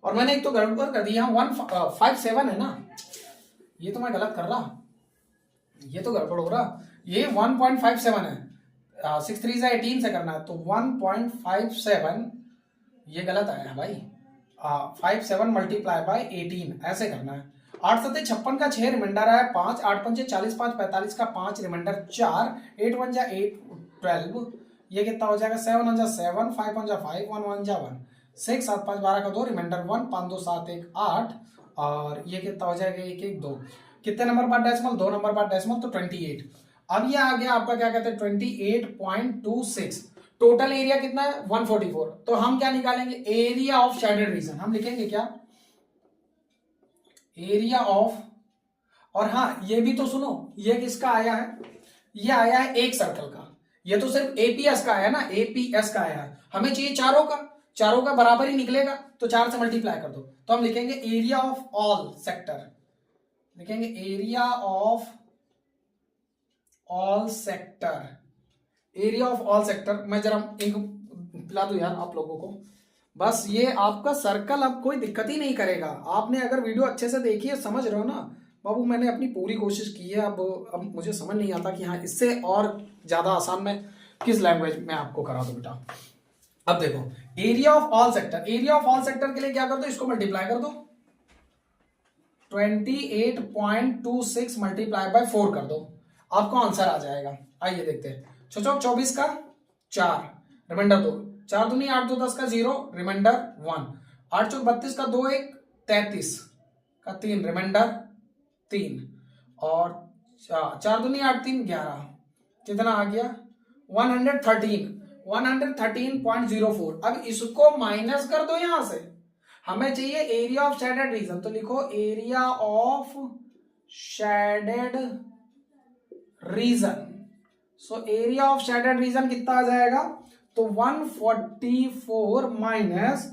और मैंने एक तो गड़बड़ कर दिया। 157 है ना, ये तो मैं गलत कर रहा, ये तो गड़बड़ हो रहा। ये 1.57 है, 6 3 18 से करना है, तो 1.57 ये गलत आया है भाई। 57 मल्टीप्लाई बाय 18 ऐसे करना है। 8 7 56 का 6 रिमाइंडर आया 5, 8 5 40 5 45 का 5 रिमाइंडर 4, 8 1 जा 8 12, ये कितना हो जाएगा? 7 1 जा 7, 5 1 जा 5, 1 1 जा 1, 6 7 5 12 का 2 रिमाइंडर 1, 5 2 7 1 8, और ये कितना हो जाएगा? 1 1 2, कितने नंबर बाद डेसिमल? 2 नंबर बाद डेसिमल, तो 28। अब ये आ गया आपका क्या कहते हैं 28.26। टोटल एरिया कितना है 144। तो हम क्या निकालेंगे एरिया ऑफ शेडेड रीजन, हम लिखेंगे क्या एरिया ऑफ, और हाँ ये भी तो सुनो ये किसका आया है, ये आया है एक सर्कल का, ये तो सिर्फ एपीएस का आया ना, एपीएस का आया है, हमें चाहिए चारों का बराबर ही निकलेगा तो 4 से मल्टीप्लाई कर दो। तो हम लिखेंगे एरिया ऑफ ऑल सेक्टर, लिखेंगे area of all sector, area of all sector. मैं जरा एक पिला दूं यार आप लोगों को, बस ये आपका सर्कल अब कोई दिक्कत ही नहीं करेगा। आपने अगर वीडियो अच्छे से देखी है, समझ रहे हो ना बाबू, मैंने अपनी पूरी कोशिश की है। अब मुझे समझ नहीं आता कि हाँ इससे और ज्यादा आसान मैं किस लैंग्वेज में आपको करा दूं बेटा। अब देखो area of all sector, area of all sector के लिए क्या कर दो, इसको मल्टीप्लाई कर दो, 28.26 मल्टीप्लाई बाय 4 कर दो, आपको आंसर आ जाएगा। आइए देखते हैं। 24 का 4 रिमाइंडर 2, 4 दूनी 8 2 10 का 0 रिमाइंडर 1, 8 चौक 32 का 2 1 33 का 3 रिमाइंडर 3, और 4 दूनी 8 3 11, कितना आ गया 113.04। अब इसको माइनस कर दो यहां से, हमें चाहिए एरिया ऑफ शेडेड रीजन, तो लिखो area of shaded region. So area of shaded region कितना आ जाएगा, तो 144 माइनस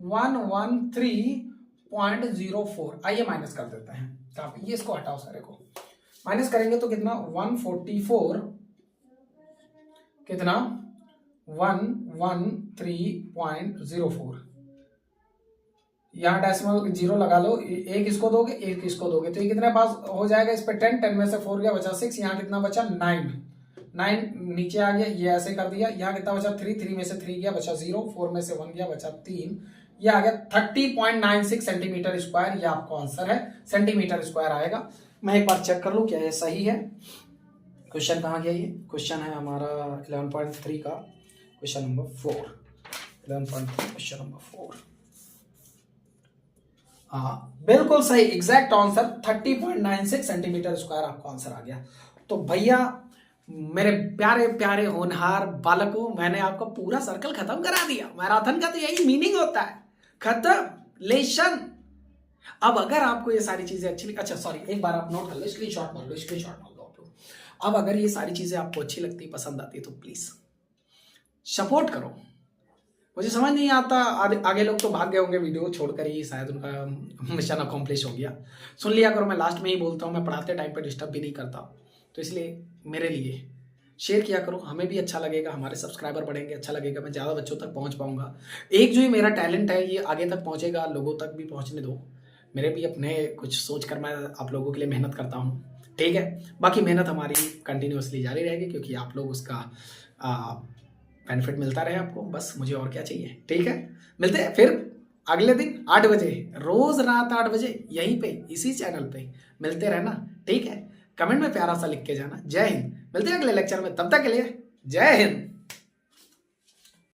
113.04। आइए माइनस कर देते हैं, काफी ये इसको हटाओ सारे को, माइनस करेंगे तो कितना 144 कितना 113.04, यहां डेसिमल 0 लगा लो, एक इसको दोगे एक इसको दोगे, तो ये कितने पास हो जाएगा, इस पे 10 में से 4 गया बचा 6, यहाँ कितना बचा 9 नीचे आ गया, ये ऐसे कर दिया, यहाँ कितना बचा 3 में से 3 गया बचा 0, 4 में से 1 गया बचा 3, ये आ गया 30.96 सेंटीमीटर स्क्वायर। ये आपको आंसर है, सेंटीमीटर स्क्वायर आएगा। मैं एक बार चेक कर लूं क्या ये सही है। क्वेश्चन कहाँ गया, ये क्वेश्चन है हमारा 11.3 का क्वेश्चन नंबर 4, 11.3 क्वेश्चन नंबर 4। हाँ बिल्कुल सही, एग्जैक्ट आंसर 30.96 सेंटीमीटर स्क्वायर आपको आंसर आ गया। तो भैया मेरे प्यारे प्यारे होनहार बालकों, मैंने आपका पूरा सर्कल खत्म करा दिया। मैराथन का तो यही मीनिंग होता है, खत्म लेशन। अब अगर आपको ये सारी चीजें अच्छी, अच्छा सॉरी एक बार आप नोट कर लो, स्क्रीनशॉट मार लो आप लोग। अब अगर ये सारी चीजें आपको अच्छी लगती पसंद आती है तो प्लीज सपोर्ट करो। मुझे समझ नहीं आता, आगे लोग तो भाग गए होंगे वीडियो छोड़कर ही, शायद उनका मिशन अकम्प्लिश हो गया। सुन लिया करो, मैं लास्ट में ही बोलता हूँ, मैं पढ़ाते टाइम पे डिस्टर्ब भी नहीं करता, तो इसलिए मेरे लिए शेयर किया करो, हमें भी अच्छा लगेगा, हमारे सब्सक्राइबर बढ़ेंगे, अच्छा लगेगा, मैं ज़्यादा बच्चों तक पहुँच पाऊँगा। एक जो ये मेरा टैलेंट है ये आगे तक पहुँचेगा, लोगों तक भी पहुँचने दो। मेरे भी अपने कुछ सोच कर मैं आप लोगों के लिए मेहनत करता हूँ, ठीक है। बाकी मेहनत हमारी कंटिन्यूसली जारी रहेगी, क्योंकि आप लोग उसका बेनिफिट मिलता रहे आपको, बस मुझे और क्या चाहिए, ठीक है। मिलते हैं फिर अगले दिन 8 बजे, रोज रात 8 बजे यहीं पे इसी चैनल पे मिलते रहना, ठीक है। कमेंट में प्यारा सा लिख के जाना। जय हिंद, मिलते हैं अगले लेक्चर में, तब तक के लिए जय हिंद।